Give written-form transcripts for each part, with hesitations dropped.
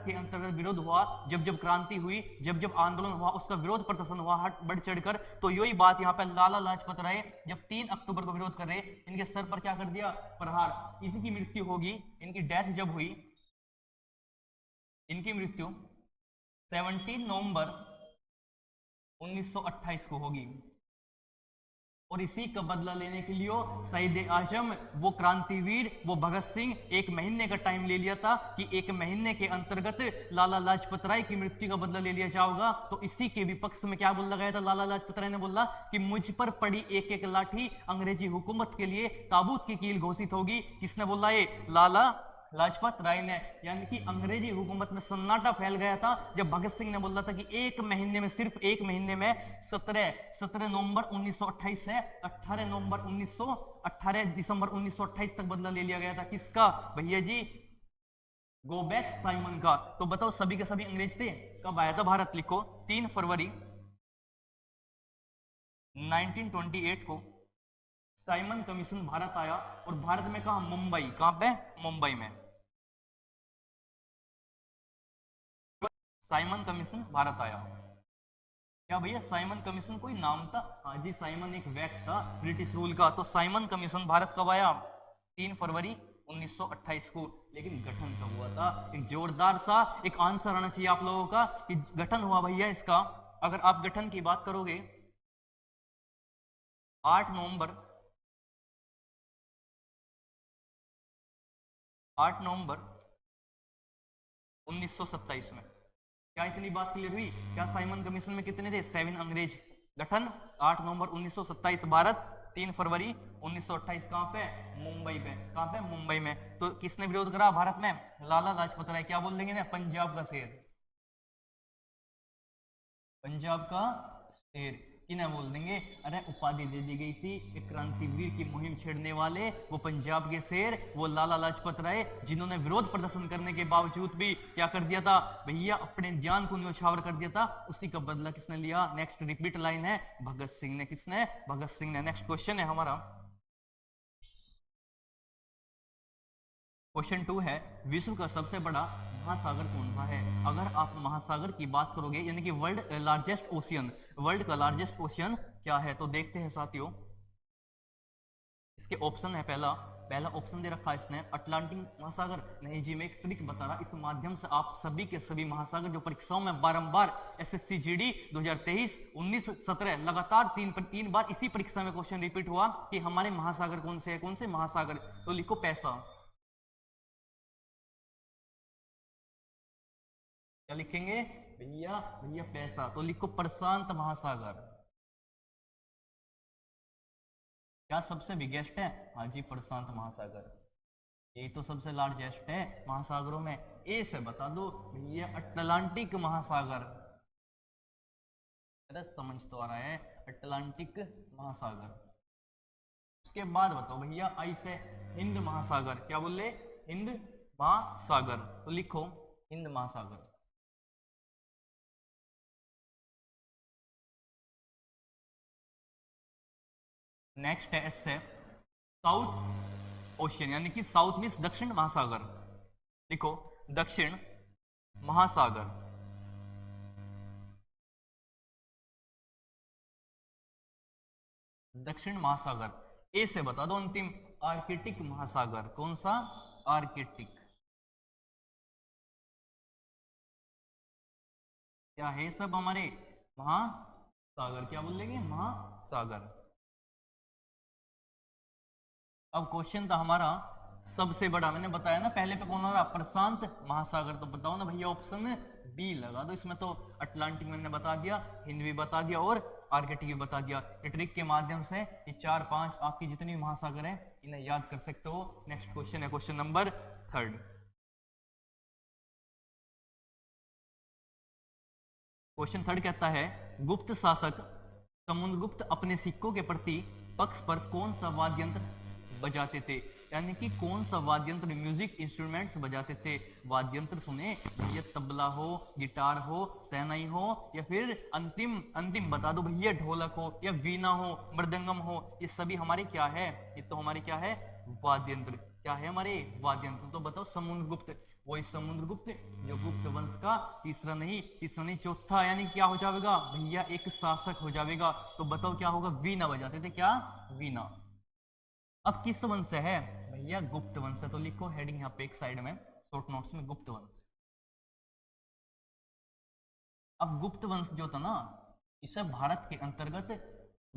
के अंतर्गत विरोध हुआ, जब जब क्रांति हुई, जब जब आंदोलन हुआ, उसका विरोध प्रदर्शन हुआ हट बढ़ चढ़कर। तो यही बात यहाँ पे लाला लाजपत राय जब 3 अक्टूबर को विरोध कर रहे, इनके सर पर क्या कर दिया, प्रहार। इनकी मृत्यु होगी, इनकी डेथ जब हुई, इनकी मृत्यु 17 नवंबर 1928 को होगी। और इसी का बदला लेने के लिए शहीद आजम, वो क्रांतिवीर, वो भगत सिंह 1 महीने का टाइम ले लिया था कि 1 महीने के अंतर्गत लाला लाजपत राय की मृत्यु का बदला ले लिया जाएगा। तो इसी के विपक्ष में क्या बोला गया था, लाला लाजपत राय ने बोला कि मुझ पर पड़ी एक एक लाठी अंग्रेजी हुकूमत के लिए ताबूत की कील घोषित होगी। किसने बोला, ये लाला लाजपत राय ने। यानी कि अंग्रेजी हुकूमत में सन्नाटा फैल गया था जब भगत सिंह ने बोला था कि 1 महीने में, सिर्फ 1 महीने में 17 नवंबर 1928 से 18 दिसंबर 1928 तक बदला ले लिया गया था। किसका भैया जी, गो बैक साइमन का। तो बताओ सभी के सभी अंग्रेज थे। कब आया था भारत, लिखो 3 फरवरी 1928 को साइमन कमीशन भारत आया। और भारत में कहा, मुंबई। कहां पे, मुंबई में साइमन कमीशन भारत आया। क्या भैया साइमन कमीशन कोई नाम था? हाँ जी, साइमन एक व्यक्ति था ब्रिटिश रूल का। तो साइमन कमीशन भारत कब आया, 3 फरवरी 1928 को। लेकिन गठन कब हुआ था, एक जोरदार सा एक आंसर आना चाहिए आप लोगों का कि गठन हुआ भैया इसका। अगर आप गठन की बात करोगे 8 नवंबर 1927 में। क्या इतनी बात क्लियर हुई? क्या साइमन कमीशन में कितने थे, 7 अंग्रेज। गठन 8 नवंबर 1927 भारत, 3 फरवरी 1928 कहां पे, मुंबई पे। कहां पे, मुंबई में। तो किसने विरोध करा भारत में, लाला लाजपत राय। क्या बोल देंगे ना, पंजाब का शेर, पंजाब का शेर। किन्हें बोल देंगे, अरे उपाधि दे दी गई थी एक क्रांतिवीर की मुहिम छेड़ने वाले, वो पंजाब के शेर, वो लाला लाजपत राय, जिन्होंने विरोध प्रदर्शन करने के बावजूद भी क्या कर दिया था भैया, अपने जान को न्यौछावर कर दिया था। उसी का बदला किसने लिया, नेक्स्ट रिपीट लाइन है, भगत सिंह ने। किसने, भगत सिंह ने। नेक्स्ट क्वेश्चन है हमारा, क्वेश्चन 2 है, विश्व का सबसे बड़ा महासागर कौन सा है? अगर आप महासागर की बात करोगे, यानी कि वर्ल्ड लार्जेस्ट ओशियन, वर्ल्ड का लार्जेस्ट ओशियन क्या है, तो देखते हैं साथियों। इसके ऑप्शन है, पहला ऑप्शन दे रखा है इसने अटलांटिक महासागर। नहीं जी, मैं एक ट्रिक बता रहा, इस माध्यम से आप सभी के सभी महासागर जो परीक्षाओं में बारंबार एसएससी जीडी 2023, 19, 17 लगातार 3 बार इसी परीक्षा में क्वेश्चन रिपीट हुआ कि हमारे महासागर कौन से है, कौन से महासागर। तो लिखो पैसा। क्या लिखेंगे भैया, भैया पैसा। तो लिखो प्रशांत महासागर। क्या सबसे बिगेस्ट है? हाँ जी, प्रशांत महासागर। ये तो सबसे लार्जेस्ट है महासागरों में। ए से बता दो भैया, अटलांटिक महासागर। अरे समझ तो आ रहा है, अटलांटिक महासागर। उसके बाद बताओ भैया, आई से हिंद महासागर। क्या बोले, हिंद महासागर। तो लिखो हिंद महासागर। नेक्स्ट है एस से साउथ ओशियन, यानी कि साउथ मीन्स दक्षिण महासागर। लिखो दक्षिण महासागर। दक्षिण महासागर। ए से बता दो अंतिम, आर्कटिक महासागर। कौन सा, आर्कटिक। क्या है सब हमारे महासागर। क्या बोलेंगे, महासागर। अब क्वेश्चन था हमारा सबसे बड़ा, मैंने बताया ना पहले पे कौन आ रहा, प्रशांत महासागर। तो बताओ ना भैया, ऑप्शन बी लगा दो इसमें। तो अटलांटिक मैंने बता दिया, हिंद भी बता दिया और आर्कटिक भी बता दिया। ट्रिक के माध्यम से ये 4-5 आपकी जितनी भी महासागर है इन्हें याद कर सकते हो। नेक्स्ट क्वेश्चन है क्वेश्चन नंबर 3। क्वेश्चन 3 कहता है, गुप्त शासक समुद्रगुप्त अपने सिक्कों के प्रति पक्ष पर कौन सा वाद्य यंत्र बजाते थे? यानी कि कौन सा वाद्य यंत्र, म्यूजिक इंस्ट्रूमेंट्स बजाते थे? वाद्य यंत्र सुने, ये तबला हो, गिटार हो, शहनाई हो, या फिर अंतिम अंतिम बता दो भैया, ढोलक हो या वीणा हो, मृदंगम हो। ये सभी हमारे क्या है, ये तो हमारे क्या है, वाद्य यंत्र। क्या है हमारे वाद्य यंत्र। तो बताओ समुद्रगुप्त, वही समुद्रगुप्त जो गुप्त वंश का तीसरा नहीं चौथा यानी क्या हो जाएगा भैया एक शासक हो जाएगा। तो बताओ क्या होगा, वीणा बजाते थे, क्या वीणा। अब किस वंश से है भैया, गुप्त वंश है। तो लिखो हेडिंग यहाँ पे एक साइड में शॉर्ट नोट्स में, गुप्त वंश। अब गुप्त वंश जो था ना, इसे भारत के अंतर्गत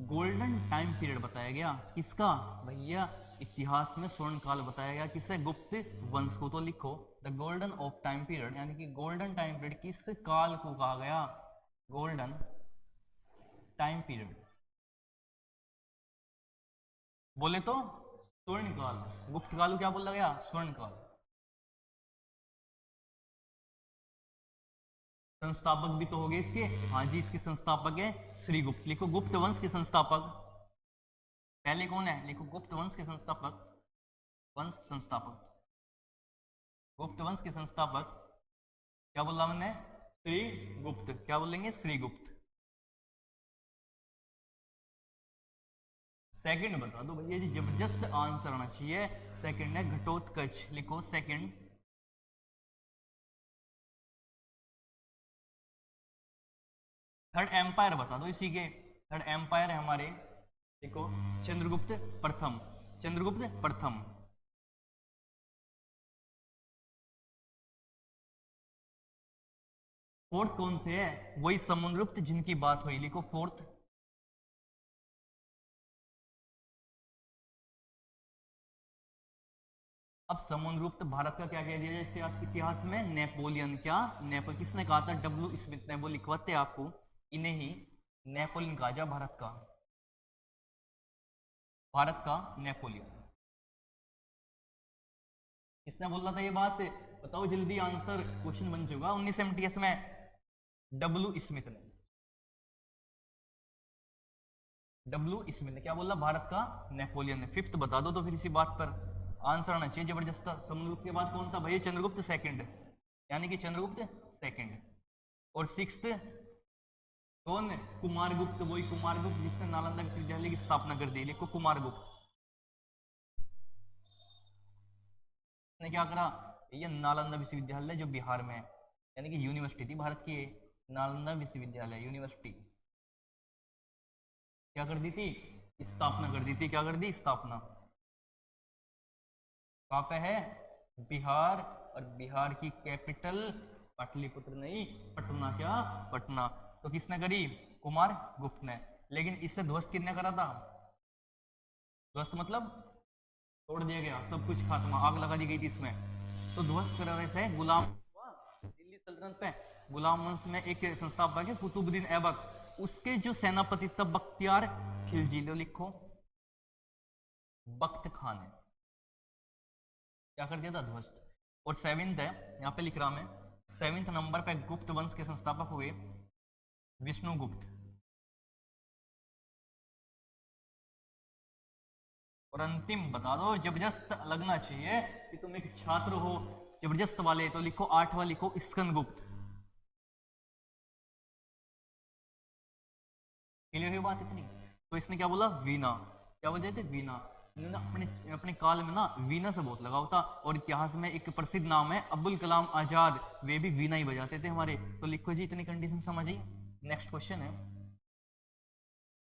गोल्डन टाइम पीरियड बताया गया। किसका भैया, इतिहास में स्वर्ण काल बताया गया किसे, गुप्त वंश को। तो लिखो the golden of time period, यानी कि गोल्डन टाइम पीरियड किस काल को कहा गया, गोल्डन टाइम पीरियड। बोले तो स्वर्ण काल, गुप्त काल को क्या बोला गया, स्वर्ण काल। संस्थापक भी तो हो गए इसके, हाँ जी इसके संस्थापक है श्रीगुप्त। लिखो गुप्त वंश के संस्थापक पहले कौन है, लिखो गुप्त वंश के संस्थापक, वंश संस्थापक, गुप्त वंश के संस्थापक क्या बोला मैंने, श्रीगुप्त। क्या बोलेंगे, श्रीगुप्त। सेकंड बता दो भैया जी, जबरदस्त आंसर आना चाहिए। सेकंड है घटोत्कच, लिखो सेकंड। थर्ड एम्पायर बता दो इसी के, थर्ड एम्पायर है हमारे, देखो चंद्रगुप्त प्रथम, चंद्रगुप्त प्रथम। फोर्थ कौन से है, वही समुद्रगुप्त जिनकी बात हुई, लिखो फोर्थ। अब समुद्रगुप्त भारत का क्या कह दिया जाए इसके इतिहास में, नेपोलियन। क्या नेपोलियन, किसने कहा था, डब्ल्यू स्मिथ ने। वो लिखवाते आपको, इन्हें ही नेपोलियन कहा जा, भारत का, भारत का नेपोलियन। किसने बोला था ये बात, बताओ जल्दी आंसर, क्वेश्चन बन चुका 1970 में, डब्ल्यू स्मिथ ने, डब्ल्यू स्मिथ ने क्या बोला, भारत का नेपोलियन ने। फिफ्थ बता दो तो फिर इसी बात पर आंसर आना चाहिए जबरदस्त। समुद्रगुप्त के बाद कौन था भैया, चंद्रगुप्त सेकंड, यानी कि चंद्रगुप्त सेकंड। और सिक्स्थ कौन, कुमारगुप्त, वही कुमारगुप्त जिसने नालंदा विश्वविद्यालय की स्थापना कर दी, लिखो कुमारगुप्त। ने क्या करा, ये नालंदा विश्वविद्यालय जो बिहार में है, यानी कि यूनिवर्सिटी थी भारत की, नालंदा विश्वविद्यालय यूनिवर्सिटी क्या कर दी थी, स्थापना कर दी थी। क्या कर दी, स्थापना। कहाँ पे है, बिहार, और बिहार की कैपिटल पाटलिपुत्र नहीं, पटना। क्या, पटना। तो किसने करी, कुमार गुप्त ने। लेकिन इससे ध्वस्त किसने करा था, ध्वस्त मतलब तोड़ दिया गया, सब कुछ खात्मा, आग लगा दी गई थी इसमें। तो ध्वस्त करने से गुलाम हुआ दिल्ली सल्तनत पे। गुलाम वंश में एक संस्थापक है कुतुबुद्दीन ऐबक, उसके जो सेनापति तब बख्तियार खिलजी, लो लिखो बख्त खान है, क्या कर दिया था, ध्वस्त। और सेवेंथ है, यहाँ पे लिख रहा मैं, सेवेंथ नंबर पे गुप्त वंश के संस्थापक हुए विष्णुगुप्त। और अंतिम बता दो, जबरदस्त लगना चाहिए कि तुम एक छात्र हो जबरदस्त वाले, तो लिखो आठवां, लिखो स्कंदगुप्त। क्लियर है बात इतनी। तो इसने क्या बोला, वीणा, क्या वजह थे, वीणा। इन्होंने अपने अपने काल में ना वीणा से बहुत लगाव था। और इतिहास में एक प्रसिद्ध नाम है अब्दुल कलाम आजाद, वे भी वीणा ही बजाते थे हमारे। तो लिखो जी, इतनी कंडीशन समझ आई। नेक्स्ट क्वेश्चन है,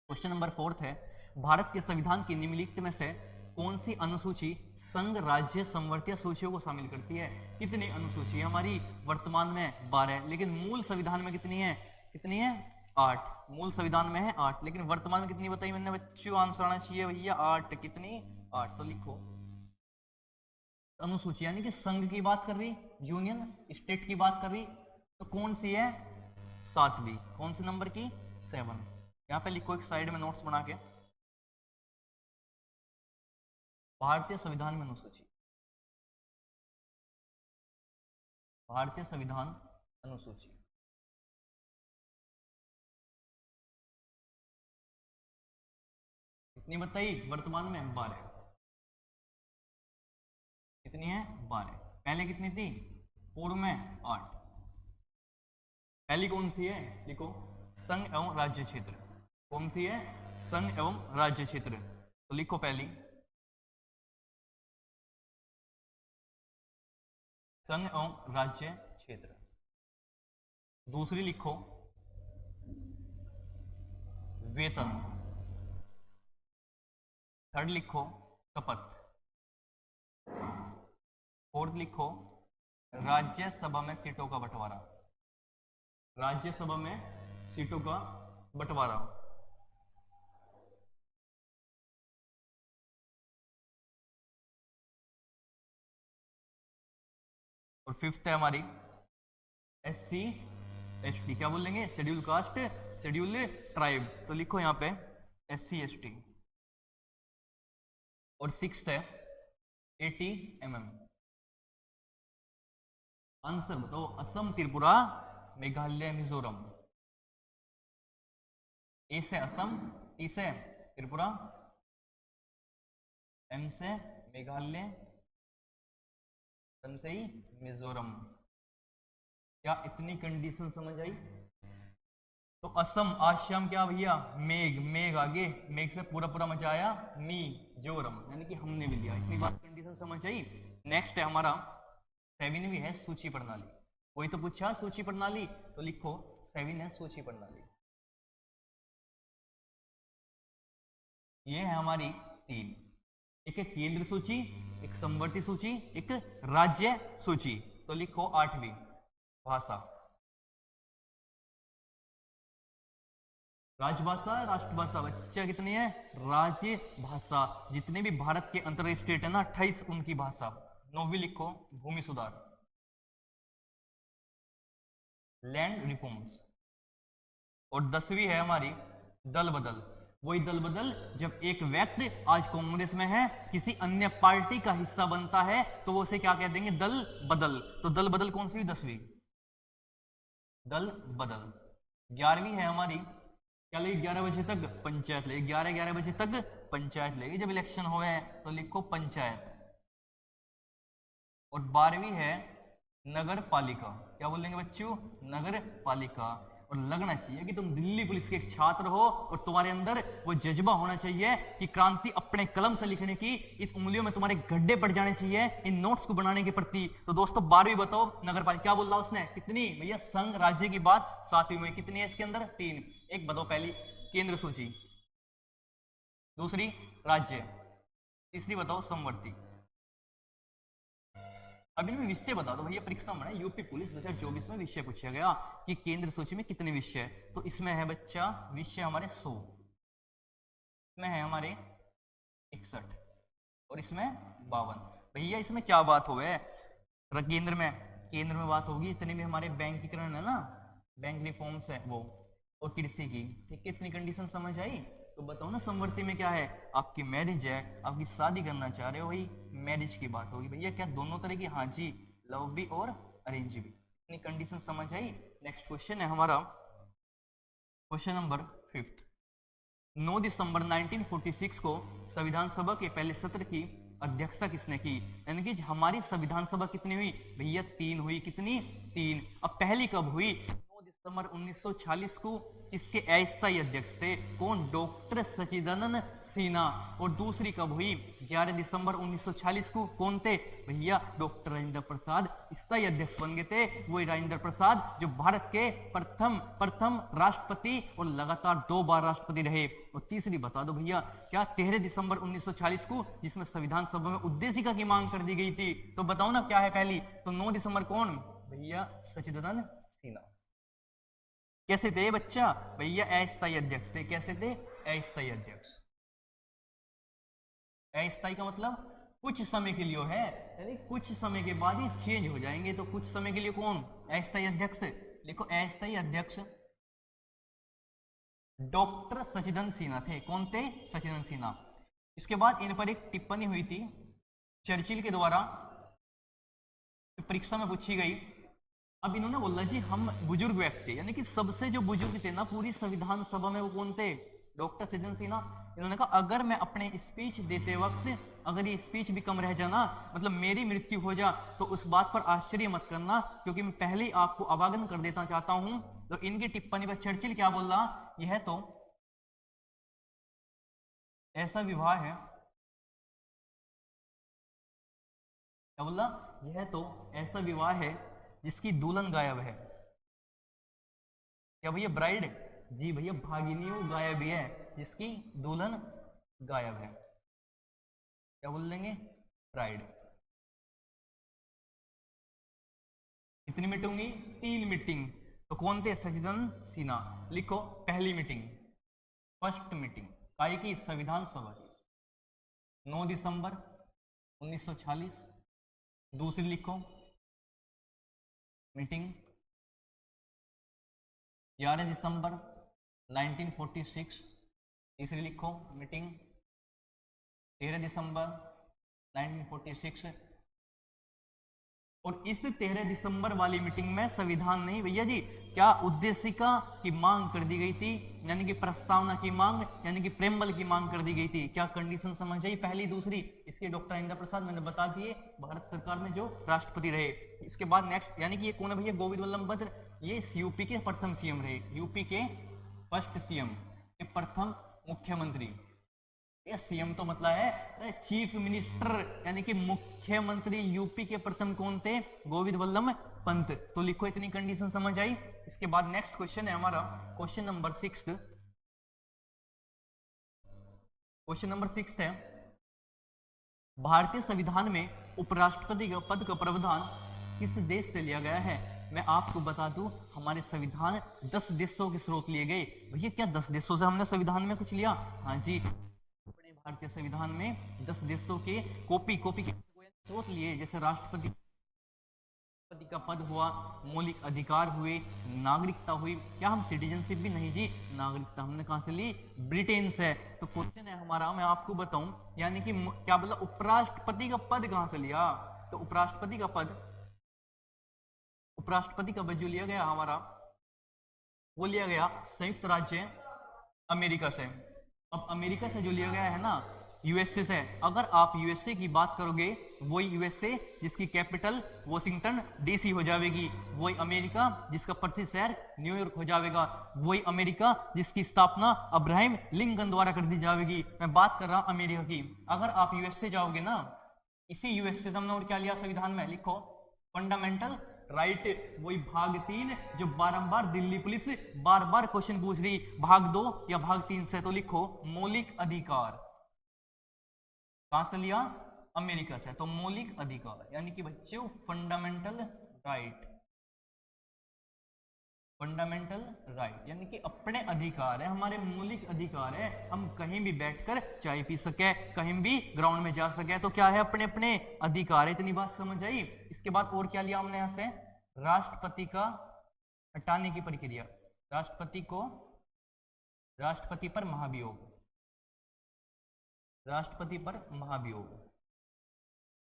क्वेश्चन नंबर फोर्थ है, भारत के संविधान की निम्नलिखित में से कौन सी अनुसूची संघ राज्य संवर्तीय सूचियों को शामिल करती है। कितनी अनुसूची है हमारी, वर्तमान में 12, लेकिन मूल संविधान में कितनी है, कितनी है, 8। मूल संविधान में है 8, लेकिन वर्तमान में कितनी बताई मैंने बच्चों, आंसर आना चाहिए भैया 8, कितनी, 8। तो लिखो अनुसूची, यानी कि संघ की बात कर रही, यूनियन स्टेट की बात कर रही, तो कौन सी है, 7वीं। कौन से नंबर की, 7। यहाँ पे लिखो एक साइड में नोट्स बना के, भारतीय संविधान में अनुसूची, भारतीय संविधान अनुसूची। कितनी बताई, वर्तमान में 12। कितनी है, 12। पहले कितनी थी, पूर्व में 8। पहली कौन सी है, लिखो संघ एवं राज्य क्षेत्र। कौन सी है, संघ एवं राज्य क्षेत्र। तो लिखो पहली, संघ एवं राज्य क्षेत्र। दूसरी लिखो वेतन। थर्ड लिखो खपत। फोर्थ लिखो राज्यसभा में सीटों का बंटवारा। राज्यसभा में सीटों का बंटवारा। और फिफ्थ है हमारी SC ST। क्या बोलेंगे? Schedule caste, schedule tribe. तो लिखो यहां पे SC ST। और सिक्स्थ है ATMM। आंसर बताओ। असम, त्रिपुरा, मेघालय, मिजोरम। ए से असम, टी से त्रिपुरा, एम से मेघालय, एम से ही मिजोरम। क्या इतनी कंडीशन समझ आई? तो असम आज शाम क्या भैया? मेघ, मेघ आगे, मेघ से पूरा पूरा मचा आया मी जोरम, यानी कि हमने भी लिया। इतनी बात कंडीशन समझ आई। नेक्स्ट है हमारा 7वीं है सूची प्रणाली। कोई तो पूछा सूची प्रणाली, तो लिखो 7 है सूची प्रणाली। ये है हमारी 3। एक है केंद्र सूची, एक समवर्ती सूची, एक राज्य सूची। तो लिखो 8वीं भाषा। राजभाषा, राष्ट्रभाषा। बच्चा कितनी है? राजभाषा। जितने भी भारत के अंतर स्टेट है ना 28, उनकी भाषा। 9वीं लिखो भूमि सुधार, लैंड रिफॉर्म्स। और 10वीं है हमारी दल बदल। वही दल बदल जब एक व्यक्ति आज कांग्रेस में है, किसी अन्य पार्टी का हिस्सा बनता है, तो वो उसे क्या कह देंगे? दल बदल। तो दल बदल कौन सी? 10वीं दल बदल। 11वीं है हमारी क्या लेगी? 11 बजे तक पंचायत लेगी। 11 बजे तक पंचायत लेगी। जब इलेक्शन हो तो लिखो पंचायत। और 12वीं है नगर पालिका। क्या बोलेंगे बच्चों? नगर पालिका। और लगना चाहिए कि तुम दिल्ली पुलिस के एक छात्र हो और तुम्हारे अंदर वो जज्बा होना चाहिए कि क्रांति अपने कलम से लिखने की। इन उंगलियों में तुम्हारे गड्ढे पड़ जाने चाहिए इन नोट्स को बनाने के प्रति। तो दोस्तों 12वीं बताओ नगर पालिका। क्या बोल रहा उसने? कितनी भैया? संघ राज्य की बात 7वीं में। कितनी है इसके अंदर? 3। एक बताओ पहली केंद्र सूची, दूसरी राज्य, तीसरी बताओ समवर्ती। अब इनमें विषय बता दो भैया। परीक्षा में यूपी पुलिस 2024 में विषय पूछा गया कि केंद्र सूची में कितने विषय। तो इसमें है बच्चा विषय हमारे 100, इसमें है हमारे 61 और इसमें 52। भैया इसमें क्या बात हो है? केंद्र में बात होगी इतने में हमारे बैंकीकरण है ना, बैंक रिफॉर्म्स है वो, और कृषि की। ठीक है, इतनी कंडीशन समझ आई। तो बताओ ना समवर्ती में क्या है? आपकी मैरिज है, आपकी शादी करना चाह रहे हो, वही मैरिज की बात होगी। भैया क्या दोनों तरह की? हाँ जी, लव भी और अरेंज भी। इतनी कंडीशन समझ आई। नेक्स्ट क्वेश्चन है हमारा क्वेश्चन नंबर 5। 9 दिसंबर 1946 को संविधान सभा के पहले सत्र की अध्यक्षता किसने की? यानी कि हमारी संविधान सभा कितनी हुई भैया? 3 हुई। कितनी? 3। अब पहली कब हुई? 9 दिसंबर 1946 को। इसके अस्थायी अध्यक्ष थे कौन? डॉक्टर सचिदानंद सिन्हा। और दूसरी कब हुई? 11 दिसंबर 1946 को। कौन थे भैया? डॉक्टर राजेंद्र प्रसाद स्थायी अध्यक्ष बन गए थे। वही राजेंद्र प्रसाद जो भारत के प्रथम राष्ट्रपति और लगातार 2 बार राष्ट्रपति रहे। और तीसरी बता दो भैया क्या? 13 दिसंबर 1940 को, जिसमें संविधान सभा में उद्देशिका की मांग कर दी गई थी। तो बताओ ना क्या है पहली? तो 9 दिसंबर कौन भैया? सचिदानंद सिन्हा। कैसे थे बच्चा? भैया अस्थायी अध्यक्ष थे। कैसे थे? अस्थायी अध्यक्ष। अस्थायी का मतलब कुछ समय के लिए है, यानी कुछ समय के बाद ये चेंज हो जाएंगे। तो कुछ समय के लिए कौन अस्थायी अध्यक्ष थे? लिखो अस्थायी अध्यक्ष डॉक्टर सचिदानंद सिन्हा थे। कौन थे? सचिदानंद सिन्हा। इसके बाद इन पर एक टिप्पणी हुई थी चर्चिल के द्वारा, परीक्षा में पूछी गई। अब इन्होंने बोला जी हम बुजुर्ग व्यक्ति, यानी कि सबसे जो बुजुर्ग थे ना पूरी संविधान सभा में, वो कौन थे? डॉक्टर सचिदानंद सिन्हा। इन्होंने कहा अगर मैं अपने स्पीच देते वक्त अगर ये स्पीच भी कम रह जाना, मतलब मेरी मृत्यु हो जा, तो उस बात पर आश्चर्य मत करना, क्योंकि मैं पहले ही आपको अवगत कर देना चाहता हूं। तो इनकी टिप्पणी पर चर्चिल क्या बोल रहा? यह तो ऐसा विवाह है, क्या बोल रहा? यह तो ऐसा विवाह है जिसकी दुल्हन गायब है। क्या भैया ब्राइड? जी भैया, भागिनियों गायब है जिसकी दुल्हन गायब है। क्या बोल देंगे? ब्राइड। कितनी मीटिंग होंगी? 3 मीटिंग। तो कौन थे? सचिदानंद सिन्हा। लिखो पहली मीटिंग, फर्स्ट मीटिंग काय की? संविधान सभा की, 9 दिसंबर 1946। दूसरी लिखो मीटिंग 11 दिसंबर 1946। तीसरी लिखो मीटिंग 13 दिसंबर 1946। और इस 13 दिसंबर वाली मीटिंग में संविधान नहीं भैया जी, क्या उद्देशिका की मांग कर दी गई थी, यानी कि प्रस्तावना की मांग, यानी कि प्रेमबल की मांग कर दी गई थी। क्या कंडीशन समझ आई? पहली दूसरी। इसके डॉक्टर इंदिरा प्रसाद मैंने बता दिए, भारत सरकार में जो राष्ट्रपति रहे। इसके बाद नेक्स्ट, यानी कि ये कौन है भैया? गोविंद वल्लभ पंत। ये यूपी के प्रथम सीएम रहे, यूपी के फर्स्ट सीएम, प्रथम मुख्यमंत्री। ये सीएम तो मतलब है चीफ मिनिस्टर, यानी कि मुख्यमंत्री। यूपी के प्रथम कौन थे? गोविंद वल्लभ पंत। तो लिखो, इतनी कंडीशन समझ आई। इसके बाद नेक्स्ट क्वेश्चन है हमारा, क्वेश्चन नंबर 6। क्वेश्चन नंबर 6 है, भारतीय संविधान में उपराष्ट्रपति का पद का प्रावधान किस देश से लिया गया है? मैं आपको बता दूं, हमारे संविधान 10 देशों के स्रोत लिए गए। भैया क्या 10 देशों से हमने संविधान में कुछ लिया? हाँ जी, अपने भारतीय संविधान में 10 देशों के कॉपी के स्रोत लिए। जैसे राष्ट्रपति का पद हुआ, मौलिक अधिकार हुए, नागरिकता हुई। क्या हम सिटीजनशिप भी? नहीं जी, नागरिकता हमने कहां से ली? ब्रिटेन से। तो क्वेश्चन है हमारा, मैं आपको बताऊं, यानी कि क्या बोला? उपराष्ट्रपति का पद कहां से लिया? तो उपराष्ट्रपति का पद जो लिया गया हमारा, वो लिया गया संयुक्त राज्य अमेरिका से। अब अमेरिका से जो लिया गया है ना, यूएसए से। अगर आप यूएसए की बात करोगे, वही यूएसए जिसकी कैपिटल वॉशिंगटन डीसी हो जाएगी, वही अमेरिका जिसका प्रसिद्ध शहर न्यूयॉर्क हो जाएगा, वही अमेरिका जिसकी स्थापना अब्राहम लिंकन द्वारा कर दी जाएगी। मैं बात कर रहा हूं अमेरिका की। अगर आप यूएसए जाओगे ना, इसी यूएसए से हमने और क्या लिया संविधान में? लिखो फंडामेंटल राइट। वही भाग 3 जो बारंबार दिल्ली पुलिस बार बार क्वेश्चन पूछ रही, भाग 2 या भाग 3 से। तो लिखो मौलिक अधिकार। कहां से लिया? अमेरिका से। तो मौलिक अधिकार यानी कि बच्चों फंडामेंटल राइट। फंडामेंटल राइट यानी कि अपने अधिकार है, हमारे मौलिक अधिकार है। हम कहीं भी बैठकर चाय पी सके, कहीं भी ग्राउंड में जा सके, तो क्या है? अपने अपने अधिकार है। इतनी बात समझ आई। इसके बाद और क्या लिया हमने यहां से? राष्ट्रपति का हटाने की प्रक्रिया। राष्ट्रपति पर महाभियोग। राष्ट्रपति पर महाभियोग।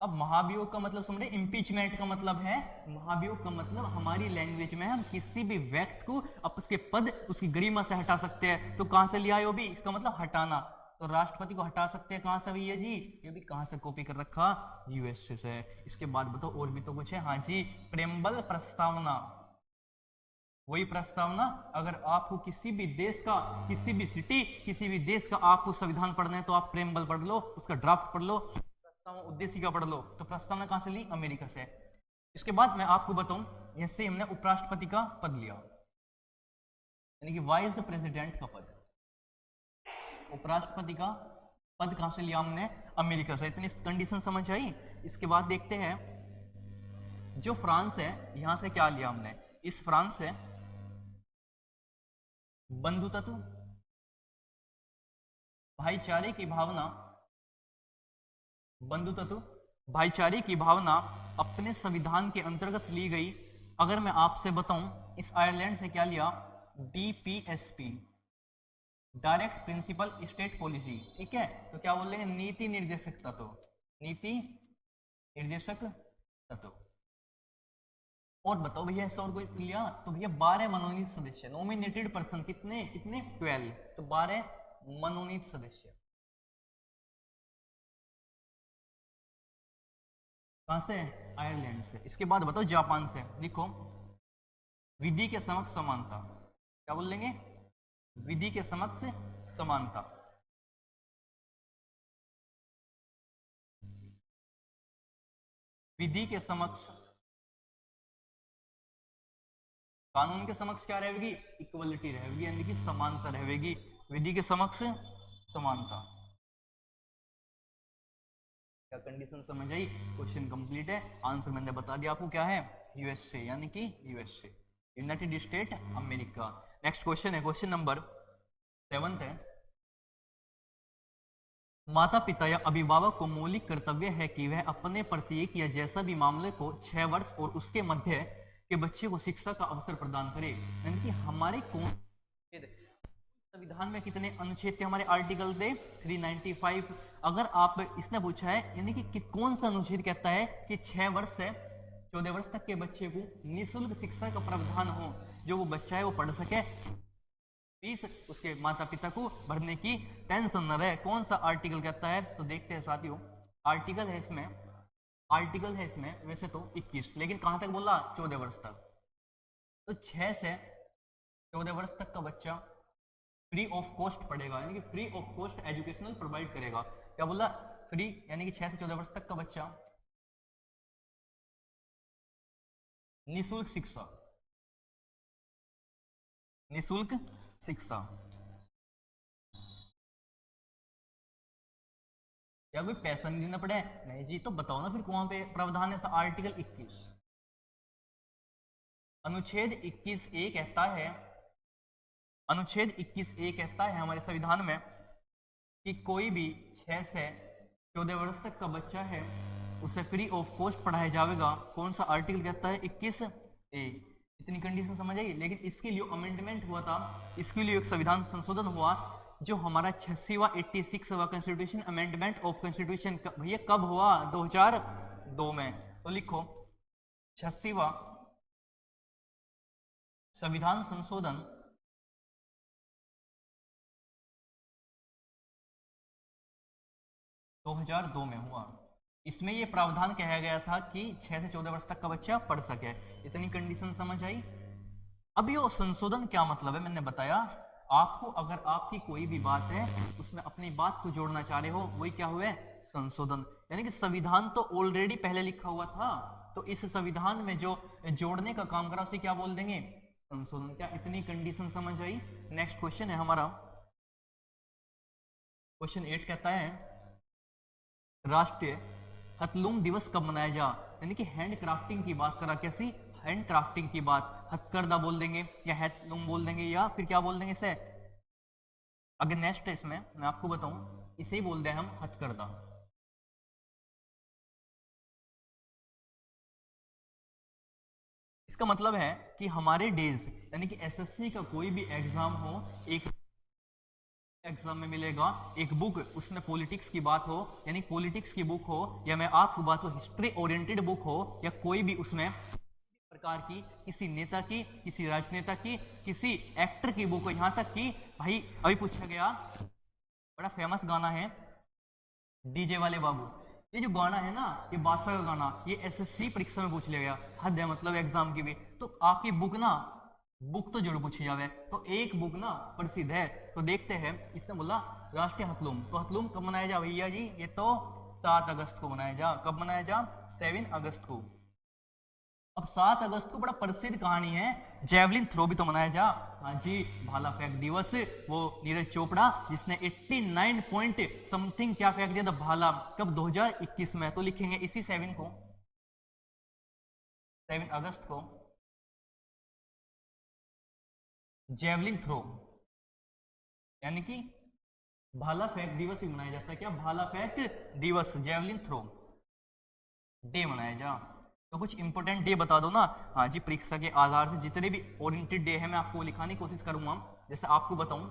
अब महाभियोग का मतलब समझे? इम्पीचमेंट का मतलब है। महाभियोग का मतलब हमारी लैंग्वेज में हम किसी भी व्यक्ति को अब उसके पद, उसकी गरिमा से हटा सकते हैं। तो कहां से लिया है वो भी? इसका मतलब हटाना। तो राष्ट्रपति को हटा सकते हैं कहां से भैया जी? ये भी कहां से कॉपी कर रखा? यूएसए से। इसके बाद बताओ और भी तो कुछ है। हाँ जी, प्रेमबल प्रस्तावना। वही प्रस्तावना, अगर आपको किसी भी देश का, किसी भी सिटी, किसी भी देश का आपको संविधान पढ़ना है तो आप प्रेमबल पढ़ लो, उसका ड्राफ्ट पढ़ लो, प्रस्तावना उद्देशिका पढ़ लो। तो प्रस्तावना कहां से ली? अमेरिका से। इसके बाद मैं आपको बताऊं, जैसे हमने उपराष्ट्रपति का पद लिया, यानी कि वाइस प्रेसिडेंट का पद, उपराष्ट्रपति का पद कहां से लिया हमने? अमेरिका से। इतनी कंडीशन समझ आई। इसके बाद देखते हैं, जो फ्रांस है, यहां से क्या लिया हमने? इस फ्रांस से बंधुत्व, भाईचारे की भावना, बंधुत्व भाईचारे की भावना अपने संविधान के अंतर्गत ली गई। अगर मैं आपसे बताऊं, इस आयरलैंड से क्या लिया? DPSP, direct principle state policy. ठीक है, तो क्या बोल लेंगे? नीति निर्देशक तत्व। नीति निर्देशक तत्व। और बताओ भैया, ऐसा और कोई लिया? तो भैया 12 मनोनीत सदस्य, नॉमिनेटेड पर्सन। कितने कितने? 12। तो 12 मनोनीत सदस्य। कहां से? आयरलैंड से। इसके बाद बताओ जापान से। लिखो विधि के समक्ष समानता। क्या बोल लेंगे? विधि के समक्ष समानता। विधि के समक्ष, कानून के समक्ष क्या रहेगी, इक्वलिटी रहेगी, यानी कि समानता रहेगी। विधि के समक्ष समानता। क्या कंडीशन समझ आई? क्वेश्चन कंप्लीट है। आंसर मैंने बता दिया आपको क्या है, यूएसए, यानी कि USA, United state America. Next question है, क्वेश्चन नंबर 7 है। माता पिता या अभिभावक को मौलिक कर्तव्य है कि वह अपने प्रत्येक या जैसा भी मामले को 6 वर्ष और उसके मध्य के बच्चे को शिक्षा का अवसर प्रदान करे। यानी कि हमारे कौन संविधान में कितने अनुच्छेद थे, हमारे आर्टिकल थे 395। अगर आप इसने पूछा है यानी कि कौन सा अनुच्छेद कहता है कि 6 वर्ष से 14 वर्ष तक के बच्चे को निःशुल्क शिक्षा का प्रावधान हो, जो वो बच्चा है वो पढ़ सके, फीस उसके माता पिता को भरने की टेंशन न रहे। कौन सा आर्टिकल कहता है, तो देखते हैं साथियों। आर्टिकल है इसमें वैसे तो 21, लेकिन कहां तक बोला, 14 वर्ष तक। तो 6 से 14 वर्ष तक का बच्चा फ्री ऑफ कॉस्ट पढ़ेगा, यानी कि free of cost educational provide करेगा। क्या बोला, फ्री, यानी कि 6 से 14 वर्ष तक का बच्चा निःशुल्क शिक्षा, निःशुल्क शिक्षा। या कोई पैसा नहीं देना पड़े, नहीं जी, तो बताओ ना फिर कौन पे प्रावधान है। आर्टिकल 21 अनुच्छेद 21 ए कहता है, अनुच्छेद 21 ए कहता है हमारे संविधान में कि कोई भी 6 से 14 वर्ष तक का बच्चा है उसे फ्री ऑफ कॉस्ट पढ़ाया जाएगा। कौन सा आर्टिकल कहता है, 21 ए। इतनी कंडीशन समझ आई। लेकिन इसके लिए अमेंडमेंट हुआ था, इसके लिए एक संविधान संशोधन हुआ, जो हमारा 86वां 86वां कॉन्स्टिट्यूशन अमेंडमेंट ऑफ कॉन्स्टिट्यूशन, भैया कब हुआ, 2002 में। तो लिखो 86वां संविधान संशोधन 2002 में हुआ। इसमें यह प्रावधान कहा गया था कि 6 से 14 वर्ष तक का बच्चा पढ़ सके। इतनी कंडीशन समझ आई। अब ये संशोधन क्या मतलब है, मैंने बताया आपको। अगर आपकी कोई भी बात है उसमें अपनी बात को जोड़ना चाह रहे हो, वही क्या हुआ, संशोधन। यानी कि संविधान तो ऑलरेडी पहले लिखा हुआ था, तो इस संविधान में जो जोड़ने का काम करा उसे क्या बोल देंगे, संशोधन। क्या इतनी कंडीशन समझ आई? नेक्स्ट क्वेश्चन है हमारा, क्वेश्चन 8 कहता है राष्ट्रीय हथलूम दिवस कब मनाया जा। यानी कि हैंड क्राफ्टिंग की बात करा, कैसी हैंड क्राफ्टिंग की बात, हथकरघा बोल देंगे या हैंडलूम बोल देंगे, या फिर क्या बोल देंगे इसे। अगर नेक्स्ट है इसमें मैं आपको बताऊं, इसे ही बोलते हैं हम हथकरघा। इसका मतलब है कि हमारे डेज, यानी कि एसएससी का कोई भी एग्जाम हो, एक एग्जाम में मिलेगा एक बुक, उसमें पॉलिटिक्स की बात हो, यानी पॉलिटिक्स की बुक हो, या मैं आपको बात हो हिस्ट्री ओरिएंटेड बुक हो, या कोई भी उसमें प्रकार की किसी नेता की, किसी राजनेता की, किसी एक्टर की बुक हो। यहां तक कि भाई अभी पूछा गया, बड़ा फेमस गाना है डीजे वाले बाबू, ये जो गाना है ना, ये बादशाह का गाना, ये एसएससी परीक्षा में पूछ लिया गया। हद है मतलब एग्जाम की भी। तो आपकी बुक ना, बुक तो जरूर पूछी जावे। तो एक बुक ना प्रसिद्ध है, तो देखते हैं। इसने बोला राष्ट्रीय हथलूम, तो हथलूम कब मनाया जा भैया जी, ये तो 7 अगस्त को मनाया जा। कब मनाया जा, 7 अगस्त को। अब 7 अगस्त को बड़ा प्रसिद्ध कहानी है, जेवलिन थ्रो भी तो मनाया जा। हाँ जी, भाला फेंक दिवस, वो नीरज चोपड़ा जिसने 89 पॉइंट समथिंग क्या फेंक दिया था भाला, कब, 2021 में। तो लिखेंगे इसी 7 को, 7 अगस्त को जेवलिन थ्रो, यानी कि भाला फेंक दिवस भी मनाया जाता है। क्या, भाला फेंक दिवस, जेवलिन थ्रो डे मनाया जा। तो कुछ इंपोर्टेंट डे बता दो ना। हाँ जी, परीक्षा के आधार से जितने भी ओरिएंटेड डे है मैं आपको लिखाने की कोशिश करूंगा। जैसे आपको बताऊं,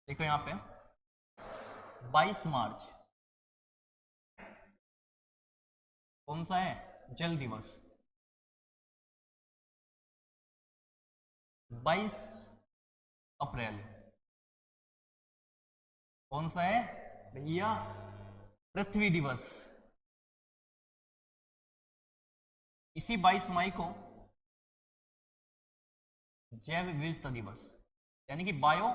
देखो यहाँ पे 22 मार्च कौन सा है, जल दिवस। 22 अप्रैल कौन सा है भैया, पृथ्वी दिवस। इसी 22 मई को जैव विविधता दिवस, यानी कि बायो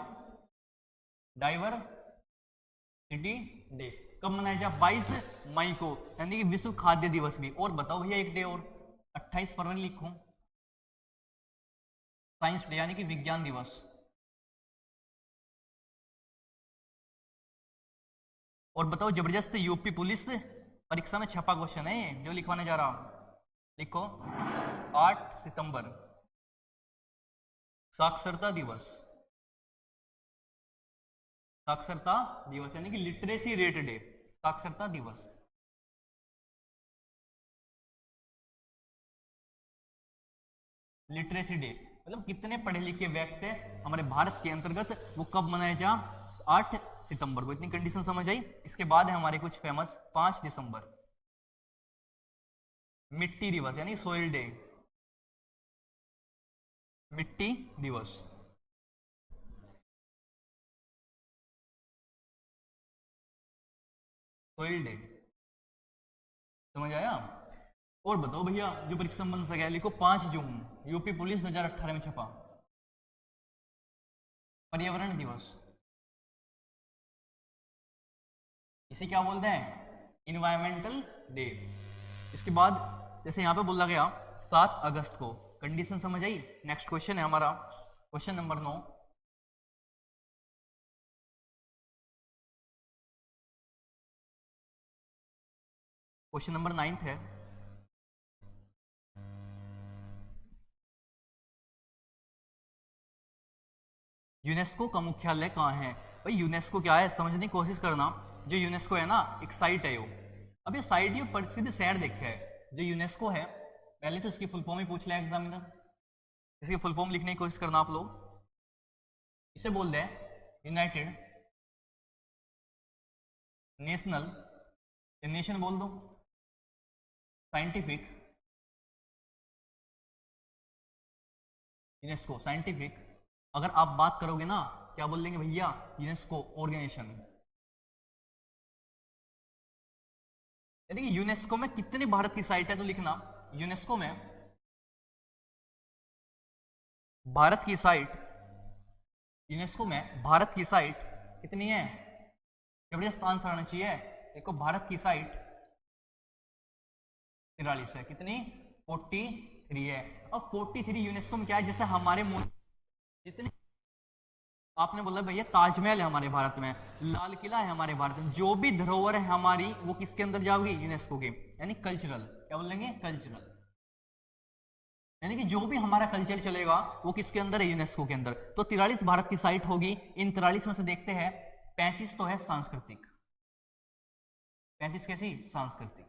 डाइवर्सिटी डे। कब मनाया जाए? 22 मई को, यानी कि विश्व खाद्य दिवस भी। और बताओ भैया एक डे और, 28 फरवरी लिखो, साइंस डे यानी कि विज्ञान दिवस। और बताओ जबरदस्त यूपी पुलिस परीक्षा में छपा क्वेश्चन है ये जो लिखवाने जा रहा हूं, लिखो 8 सितंबर साक्षरता दिवस। साक्षरता दिवस यानी कि लिटरेसी रेट डे, साक्षरता दिवस। लिटरेसी डे मतलब कितने पढ़े लिखे व्यक्ति है हमारे भारत के अंतर्गत, वो कब मनाया जा? 8 सितंबर को। इतनी कंडीशन समझ आई। इसके बाद है हमारे कुछ फेमस, 5 दिसंबर मिट्टी दिवस यानी सोइल डे, मिट्टी दिवस। सोइल डे, समझ आया? और बताओ भैया जो परीक्षा बन सके, लिखो 5 जून यूपी पुलिस 2018 में छपा, पर्यावरण दिवस। इसे क्या बोलते हैं? Environmental day. इसके बाद जैसे यहां पे बोला गया 7 अगस्त को, कंडीशन समझ आई? नेक्स्ट क्वेश्चन है हमारा क्वेश्चन नंबर 9। क्वेश्चन नंबर 9 है, यूनेस्को का मुख्यालय कहाँ है? भाई यूनेस्को क्या है समझने की कोशिश करना। जो यूनेस्को है ना, एक साइट है वो। अब ये साइट, ये प्रसिद्ध शहर देखा है जो यूनेस्को है। पहले तो इसकी फुल फॉर्म ही पूछ लिया एग्जामिनर, इसकी फुल फॉर्म लिखने की कोशिश करना आप लोग। इसे बोल दे यूनाइटेड नेशनल, नेशन बोल दो, साइंटिफिक, यूनेस्को साइंटिफिक। अगर आप बात करोगे ना, क्या बोल देंगे भैया? UNESCO organisation. यानी कि यूनेस्को में कितने भारत की साइट है तो लिखना, यूनेस्को में भारत की साइट, यूनेस्को में भारत की साइट कितनी है? जबरदस्त आंसर आना चाहिए। देखो भारत की साइट 43 है, कितनी? 43 है। अब 43 यूनेस्को में क्या है, जैसे हमारे जितने आपने बोला भैया ताजमहल है हमारे भारत में, लाल किला है हमारे भारत में, जो भी धरोहर है हमारी वो किसके अंदर जाओगी? यूनेस्को के, यानी कल्चरल। क्या बोलेंगे? कल्चरल। यानी कि जो भी हमारा कल्चर चलेगा वो किसके अंदर है? यूनेस्को के अंदर। तो 43 भारत की साइट होगी। इन 43 में से देखते हैं 35 तो है सांस्कृतिक, 35 कैसी? सांस्कृतिक।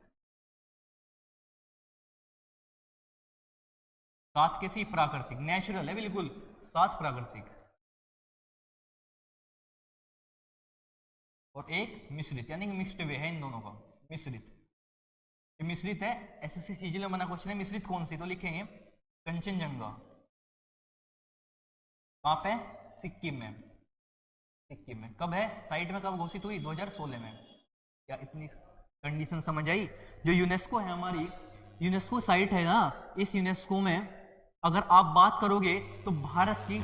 7 कैसी? प्राकृतिक, नेचुरल है बिल्कुल, 7 प्राकृतिक। और एक मिश्रित, यानी कि मिक्स्ड वे है इन दोनों का, मिश्रित। ये मिश्रित है, एसएससी सीजीएल में बना क्वेश्चन है। मिश्रित कौन सी? तो लिखेंगे कंचनजंगा। कहां पे? सिक्किम में, सिक्किम में। कब है साइट में, कब घोषित हुई? 2016 में। क्या इतनी कंडीशन समझ आई? जो यूनेस्को है हमारी, यूनेस्को साइट है ना, इस यूनेस्को में अगर आप बात करोगे तो भारत की,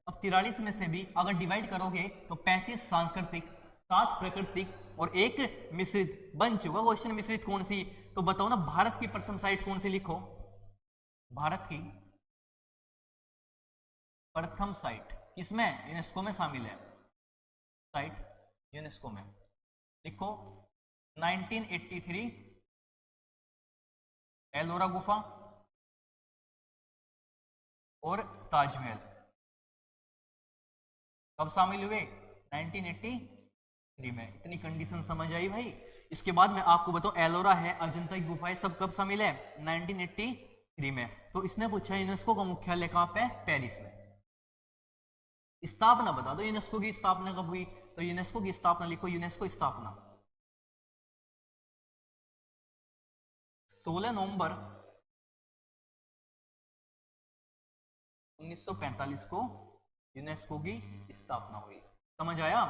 अब 43 में से भी अगर डिवाइड करोगे तो 35 सांस्कृतिक, 7 प्राकृतिक और एक मिश्रित बन चुका क्वेश्चन। मिश्रित कौन सी? तो बताओ ना, भारत की प्रथम साइट कौन सी? लिखो भारत की प्रथम साइट किसमें? यूनेस्को में शामिल है। साइट यूनेस्को में लिखो 1983 एलोरा गुफा और ताजमहल कब शामिल हुए? 1983 में। इतनी कंडीशन समझ आई भाई? इसके बाद मैं आपको बताऊं, एलोरा है, अजंता की गुफा है, सब कब शामिल है? 1983 में। तो इसने पूछा यूनेस्को का मुख्यालय कहां पे? पेरिस में। स्थापना बता दो यूनेस्को की स्थापना कब हुई? तो यूनेस्को की स्थापना लिखो, यूनेस्को स्थापना 16 नवंबर 1945 को यूनेस्को की स्थापना हुई। समझ आया?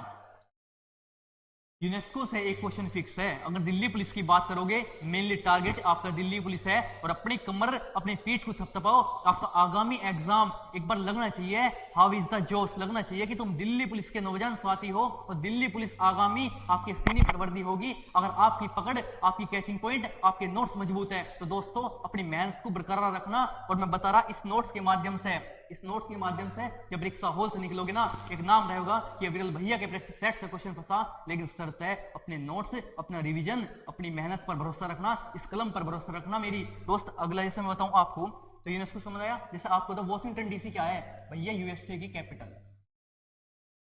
यूनेस्को से एक क्वेश्चन फिक्स है, अगर दिल्ली पुलिस की बात करोगे, मेनली टारगेट आपका दिल्ली पुलिस है, और अपनी कमर अपनी पीठ को थपथपाओ, आपका आगामी एग्जाम एक बार लगना चाहिए, हाउ इज द जोश लगना चाहिए कि तुम दिल्ली पुलिस के नौजवान साथी हो, और दिल्ली पुलिस आगामी आपके सीने पर वर्दी होगी अगर आपकी पकड़, आपकी कैचिंग पॉइंट, आपके नोट्स मजबूत है। तो दोस्तों अपनी मेहनत को बरकरार रखना, और मैं बता रहा इस नोट्स के माध्यम से, इस नोट्स के माध्यम से जब रिक्शा हॉल से निकलोगे ना, एक नाम रहेगा कि विरल भैया के प्रैक्टिस सेट से क्वेश्चन फंसा, लेकिन शर्त है अपने नोट्स, अपना रिवीजन, अपनी मेहनत पर भरोसा रखना, इस कलम पर भरोसा रखना मेरी दोस्त। अगला जैसे मैं बताऊं आपको, तो यूनेस्को समझ आया, जैसे आपको तो वॉशिंगटन डीसी क्या है भैया, यूएसए की कैपिटल,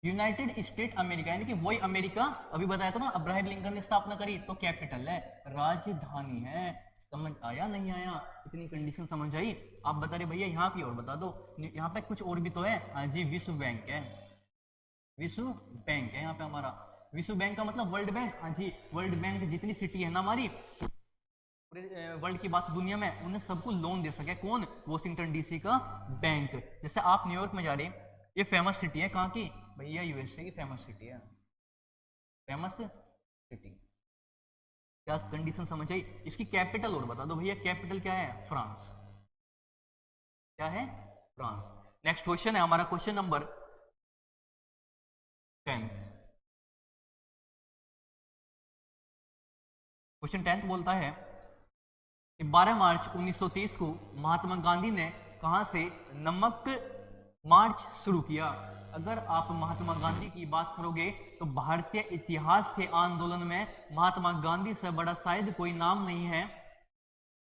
यूनाइटेड स्टेट अमेरिका, यानी कि वही अमेरिका अभी बताया था ना अब्राहम लिंकन ने स्थापना करी, तो कैपिटल है, राजधानी है। समझ आया नहीं आया, इतनी कंडीशन समझ आई? आप बता रहे भैया यहाँ की और बता दो, यहाँ पे कुछ और भी तो है। हाँ जी, विश्व बैंक है, विश्व बैंक है यहाँ पे हमारा। विश्व बैंक का मतलब वर्ल्ड बैंक, हाँ जी, वर्ल्ड बैंक जितनी सिटी है ना हमारी पूरे वर्ल्ड की बात दुनिया में, उन्हें सबको लोन दे सके कौन, वॉशिंगटन डीसी का बैंक। जैसे आप न्यूयॉर्क में जा रहे हैं, ये फेमस सिटी है कहाँ की भैया, यूएसए की फेमस सिटी है, फेमस सिटी। क्या कंडीशन समझ आई? इसकी कैपिटल और बता दो भैया, कैपिटल क्या है, फ्रांस, क्या है, फ्रांस। नेक्स्ट क्वेश्चन है हमारा क्वेश्चन नंबर 10। क्वेश्चन 10 बोलता है कि 12 मार्च 1930 को महात्मा गांधी ने कहां से नमक मार्च शुरू किया? अगर आप महात्मा गांधी की बात करोगे तो भारतीय इतिहास के आंदोलन में महात्मा गांधी से बड़ा शायद कोई नाम नहीं है,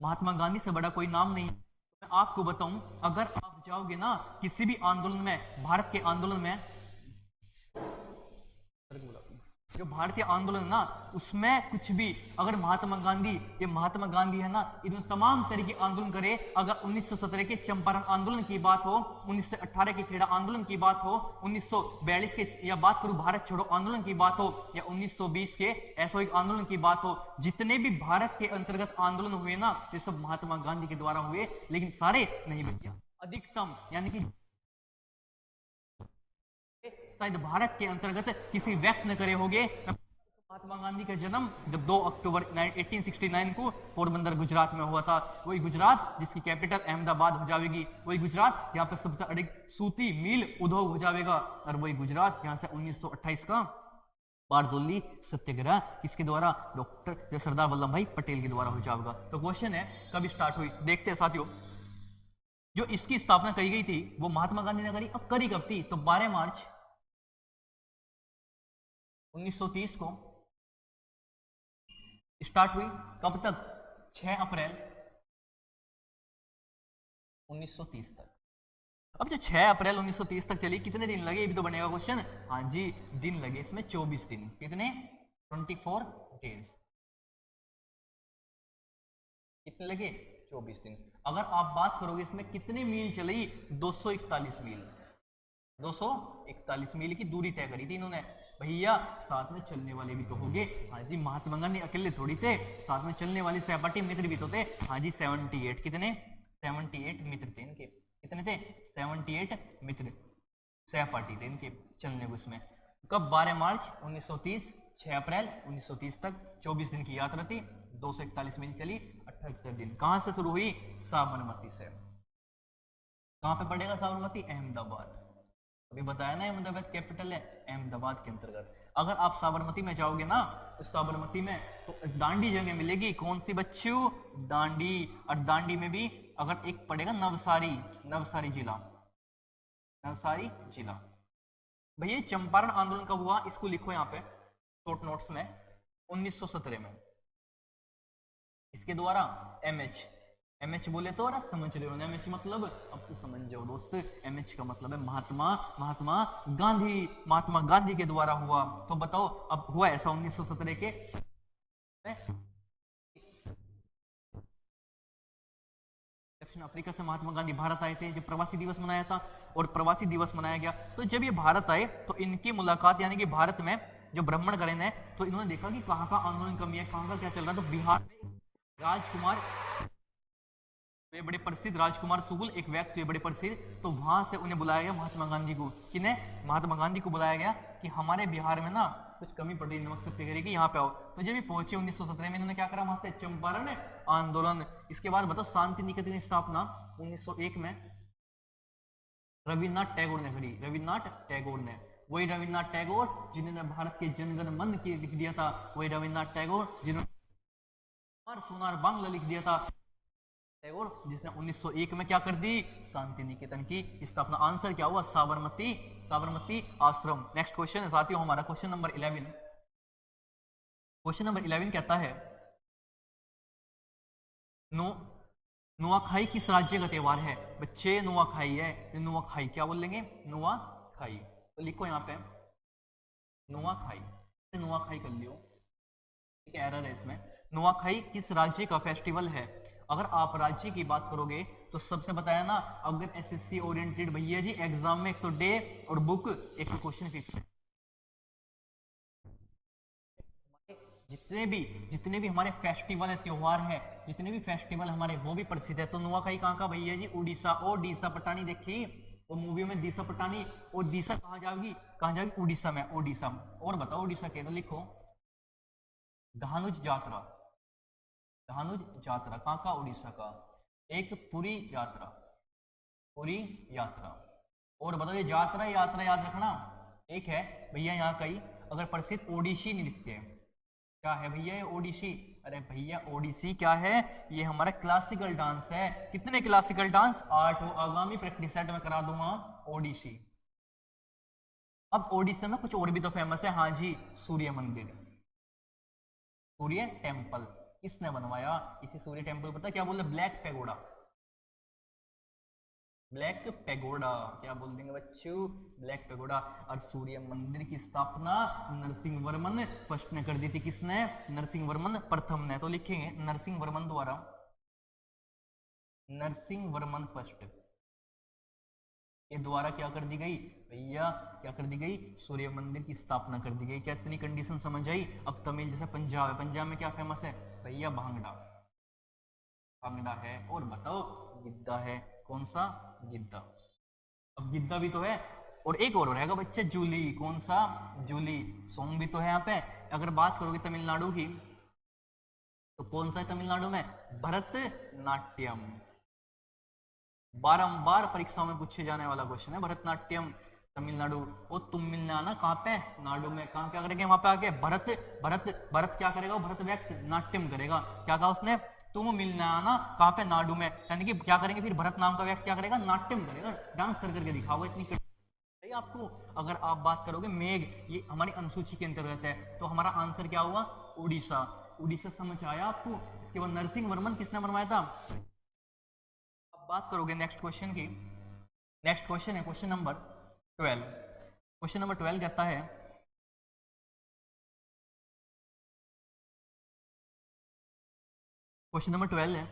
महात्मा गांधी से बड़ा कोई नाम नहीं है। मैं आपको बताऊं, अगर आप जाओगे ना किसी भी आंदोलन में, भारत के आंदोलन में, जो भारतीय आंदोलन ना, उसमें कुछ भी अगर महात्मा गांधी, ये महात्मा गांधी है ना, इन्होंने तमाम तरह के आंदोलन करे। अगर 1917 के चंपारण आंदोलन की बात हो, 1918 के खेड़ा आंदोलन की बात हो, 1942 के या बात करूं भारत छोड़ो आंदोलन की बात हो, या 1920 के असहयोग आंदोलन की बात हो, जितने भी भारत के अंतर्गत आंदोलन हुए ना, ये सब महात्मा गांधी के द्वारा हुए। लेकिन सारे नहीं भैया, अधिकतम यानी कि शायद भारत के अंतर्गत किसी व्यक्त न करे होंगे। महात्मा गांधी का जन्म जब 2 अक्टूबर 1869 को पोरबंदर गुजरात में हुआ था, वही गुजरात जिसकी कैपिटल अहमदाबाद हो जाएगी, वही गुजरात यहाँ पर सबसे अधिक सूती मिल उद्योग हो जाएगा, और वही गुजरात यहाँ से 1928 का बारदोली सत्याग्रह किसके द्वारा, डॉक्टर सरदार वल्लभ भाई पटेल के द्वारा हो जाएगा। तो क्वेश्चन है कब स्टार्ट हुई, देखते हैं साथियों। जो इसकी स्थापना करी गई थी वो महात्मा गांधी ने करी, अब करी कब थी, तो 12 मार्च 1930 को स्टार्ट हुई। कब तक, 6 अप्रैल 1930 तक। अब जो 6 अप्रैल 1930 तक चली, कितने दिन लगे, ये भी तो बनेगा क्वेश्चन। हाँ जी, दिन लगे इसमें 24 दिन, कितने, 24 डेज। कितने लगे, 24 दिन। अगर आप बात करोगे इसमें कितने मील चली, 241 मील, 241 मील की दूरी तय करी थी इन्होंने। भैया साथ में चलने वाले भी तो होंगे, हाँ जी, महात्मा गांधी अकेले थोड़ी थे, साथ में चलने वाले सहपाठी मित्र भी तो थे। हाँ जी, 78, कितने, 78 मित्र थे इनके, कितने थे, 78 मित्र सहपाठी थे इनके चलने को इसमें। कब, 12 मार्च 1930, 6 अप्रैल 1930 तक 24 दिन की यात्रा थी, 241 मील चली, 78 दिन। कहां से शुरू हुई, साबरमती से। कहां पे पड़ेगा साबरमती, अहमदाबाद, अभी बताया ना अहमदाबाद कैपिटल है, अहमदाबाद के अंतर्गत। अगर आप साबरमती में जाओगे ना, तो साबरमती में तो दांडी जगह मिलेगी, कौन सी बच्चों, दांडी। और दांडी में भी अगर एक पड़ेगा नवसारी, नवसारी जिला, नवसारी जिला। भैया चंपारण आंदोलन कब हुआ, इसको लिखो यहाँ पे शॉर्ट नोट्स में, 1917 में। इसके द्वारा एमएच, एमएच बोले तो समझ रहे हो ना, एमएच मतलब, अब तो समझ जाओ दोस्त, एमएच का मतलब है महात्मा गांधी, महात्मा गांधी के द्वारा हुआ। तो बताओ अब हुआ ऐसा 1917 के दक्षिण अफ्रीका से महात्मा गांधी भारत आए थे, जब प्रवासी दिवस मनाया था, और प्रवासी दिवस मनाया गया। तो जब ये भारत आए तो इनकी मुलाकात, यानी कि भारत में जो भ्रमण करें ने, तो इन्होंने देखा कि कहाँ का आंदोलन कमी है, कहाँ का क्या चल रहा है। तो बिहार में राजकुमार, वे बड़े प्रसिद्ध राजकुमार सुगुल एक व्यक्ति बड़े प्रसिद्ध, तो वहां से उन्हें बुलाया गया महात्मा गांधी को, किन्हें, महात्मा गांधी को बुलाया गया कि हमारे बिहार में ना कुछ कमी पड़ रही है नमक सत्याग्रह की, यहाँ पे आओ। तो जब भी पहुंचे 1917 में, इन्होंने क्या करा वहां से चंपारण आंदोलन। इसके बाद बताओ शांति निकेतन की स्थापना 1901 में रविन्द्रनाथ टैगोर ने करी। रविन्द्रनाथ टैगोर ने, वही रविन्द्रनाथ टैगोर जिन्होंने भारत के जनगण मन की लिख दिया था, वही रविन्द्रनाथ टैगोर जिन्होंने सोनार बांग्ला लिख दिया था, टैगोर जिसने 1901 में क्या कर दी, शांति निकेतन की स्थापना। आंसर क्या हुआ, साबरमती, साबरमती आश्रम। नेक्स्ट क्वेश्चन है साथियों हमारा क्वेश्चन नंबर 11। क्वेश्चन नंबर 11 कहता है नुआखाई किस राज्य का त्योहार है। बच्चे नुआखाई है, नुआखाई क्या बोल लेंगे, नुआखाई। तो लिखो यहाँ पे नुआखाई, नुआखाई कर लियो, ठीक है, एरर है इसमें। नुआखाई किस राज्य का फेस्टिवल है। अगर आप राज्य की बात करोगे तो सबसे बताया ना, अगर एसएससी ओरिएंटेड भैया जी एग्जाम में एक तो डे और बुक, एक तो क्वेश्चन फिक्स है। जितने भी हमारे फेस्टिवल है, त्योहार है, जितने भी फेस्टिवल हमारे वो भी प्रसिद्ध है। तो नुआखाई कहाँ का भैया जी, उड़ीसा। और डीसा पटानी देखी वो मूवी में, दिशा पटानी। और दिशा कहाँ जाएगी, कहाँ जाएगी, उड़ीसा में, उड़ीसा। और बताओ उड़ीसा के, तो लिखो धानुज यात्रा। धानुज यात्रा कहाँ का, उड़ीसा का। एक पुरी यात्रा, पुरी यात्रा। और बताओ ये यात्रा यात्रा याद रखना। एक है भैया यहाँ कई अगर प्रसिद्ध ओडिसी नृत्य, क्या है भैया ये ओडिसी। अरे भैया ओडिसी क्या है, ये हमारा क्लासिकल डांस है। कितने क्लासिकल डांस, 8। आगामी प्रैक्टिस सेट में करा दूंगा ओडिसी। अब ओडिशा में कुछ और भी तो फेमस है, हाँ जी, सूर्य मंदिर, सूर्य टेम्पल। किसने बनवाया, इसी सूर्य टेम्पल पता क्या बोले, ब्लैक पैगोडा। ब्लैक पैगोडा क्या बोल देंगे बच्चों, ब्लैक पैगोडा। और सूर्य मंदिर की स्थापना नरसिंह वर्मन फर्स्ट ने कर दी थी। किसने, नरसिंह वर्मन प्रथम ने। तो लिखेंगे नरसिंह वर्मन द्वारा, नरसिंह वर्मन फर्स्ट के द्वारा क्या कर दी गई भैया, क्या कर दी गई, सूर्य मंदिर की स्थापना कर दी गई। क्या इतनी कंडीशन समझ आई। अब तमिल जैसे पंजाब है, पंजाब में क्या फेमस है भैया, भांगड़ा, भांगड़ा है। और बताओ गिद्दा है, कौन सा, गिद्दा। अब गिद्दा भी तो है। और एक और रहेगा बच्चे, जूली। कौन सा, जूली। सॉन्ग भी तो है यहाँ पे। अगर बात करोगे तमिलनाडु की तो कौन सा है तमिलनाडु में, भरतनाट्यम। बारंबार परीक्षाओं में पूछे जाने वाला क्वेश्चन है भरतनाट्यम, तमिलनाडु। और तुम मिलने आना कहाँ पे, नाडु में। कहाँ क्या करेंगे, वहां पे आके भरत, भरत, भरत क्या करेगा, भरत व्यक्त नाट्यम करेगा। क्या कहा उसने, तुम मिलने आना कहाँ पे, नाडु में। यानी कि क्या करेंगे फिर, भरत नाम का व्यक्ति क्या करेगा, नाट्यम करेगा, डांस कर करके दिखाओगे। इतनी आपको। अगर आप बात करोगे मेघ, ये हमारी अनुसूची के अंतर्गत है, तो हमारा आंसर क्या हुआ, उड़ीसा। उड़ीसा समझ आया आपको। इसके बाद नरसिंह वर्मन किसने बनवाया था। अब बात करोगे नेक्स्ट क्वेश्चन की। नेक्स्ट क्वेश्चन है क्वेश्चन नंबर 12। क्वेश्चन नंबर 12 कहता है क्वेश्चन नंबर 12 है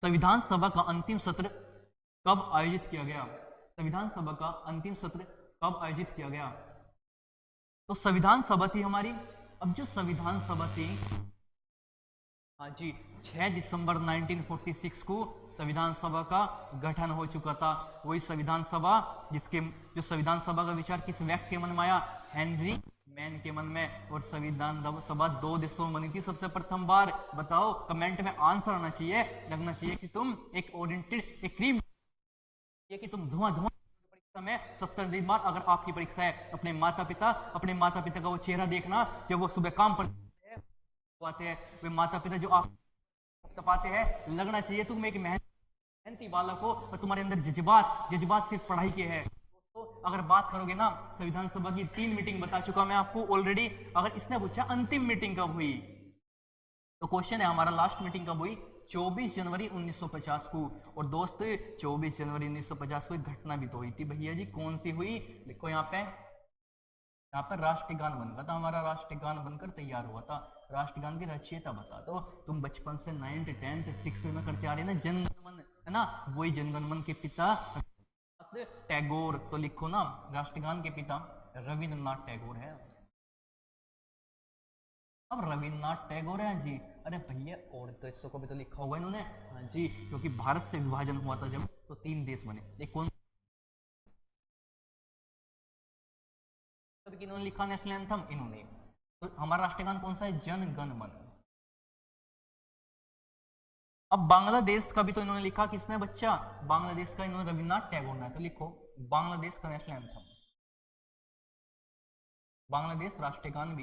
संविधान सभा का अंतिम सत्र कब आयोजित किया गया। संविधान सभा का अंतिम सत्र कब आयोजित किया गया। तो संविधान सभा थी हमारी, अब जो संविधान सभा थी, हाँ जी, 6 दिसंबर 1946 को संविधान सभा का गठन हो चुका था। वही संविधान सभा जिसके, जो संविधान सभा का विचार किस व्यक्ति के मन में आया, हेनरी मैन के मन में। और संविधान सभा 2 देशों में बनी थी सबसे प्रथम बार। बताओ, कमेंट में आंसर आना चाहिए, लगना चाहिए कि तुम एक ओरिएंटेड, एक क्रीम, ये कि तुम धुआं धुआं परीक्षा में 70 दिन बाद अगर आपकी परीक्षा है, अपने माता पिता का वो चेहरा देखना जब वो सुबह काम पर आते हैं, वे माता पिता जो आप तपाते हैं, लगना चाहिए तुम एक मेहनती बालक हो और तुम्हारे अंदर जज्बात सिर्फ पढ़ाई के है। तो अगर बात करोगे ना, संविधान सभा की 3 मीटिंग बता चुका मैं आपको ऑलरेडी। अगर इसने पूछा अंतिम मीटिंग कब हुई, तो क्वेश्चन है हमारा लास्ट मीटिंग कब हुई, 24 जनवरी 1950 को। और दोस्त 24 जनवरी 1950 को एक घटना भी तो हुई थी भैया जी, कौन सी हुई, लिखो यहाँ पे। यहाँ पर राष्ट्रगान बनता था हमारा, राष्ट्रगान बनकर तैयार हुआ था। राष्ट्रगान की रचयिता बता दो। तुम बचपन से 9th 10th 6th में करते आ रहे ना, जनगण मन, है ना, वही जनगण मन के पिता टैगोर। तो लिखो ना, राष्ट्रगान के पिता रविन्द्रनाथ टैगोर है। अब रविन्द्रनाथ टैगोर हैं जी। अरे भैया और तो इसको को भी तो लिखा होगा इन्होंने, हाँ जी, क्योंकि भारत से विभाजन हुआ था जब, तो 3 देश बने। एक कौन कि इन्होंने लिखा नेशनल एंथम, इन्होंने। तो हमारा राष्ट्रगान कौन सा है? जन गण मन। अब बांग्लादेश का भी तो इन्होंने लिखा, किसने बच्चा? बांग्लादेश का इन्होंने रविन्द्रनाथ टैगोर ने। तो लिखो बांग्लादेश का नेशनल एंथम, बांग्लादेश राष्ट्रगान भी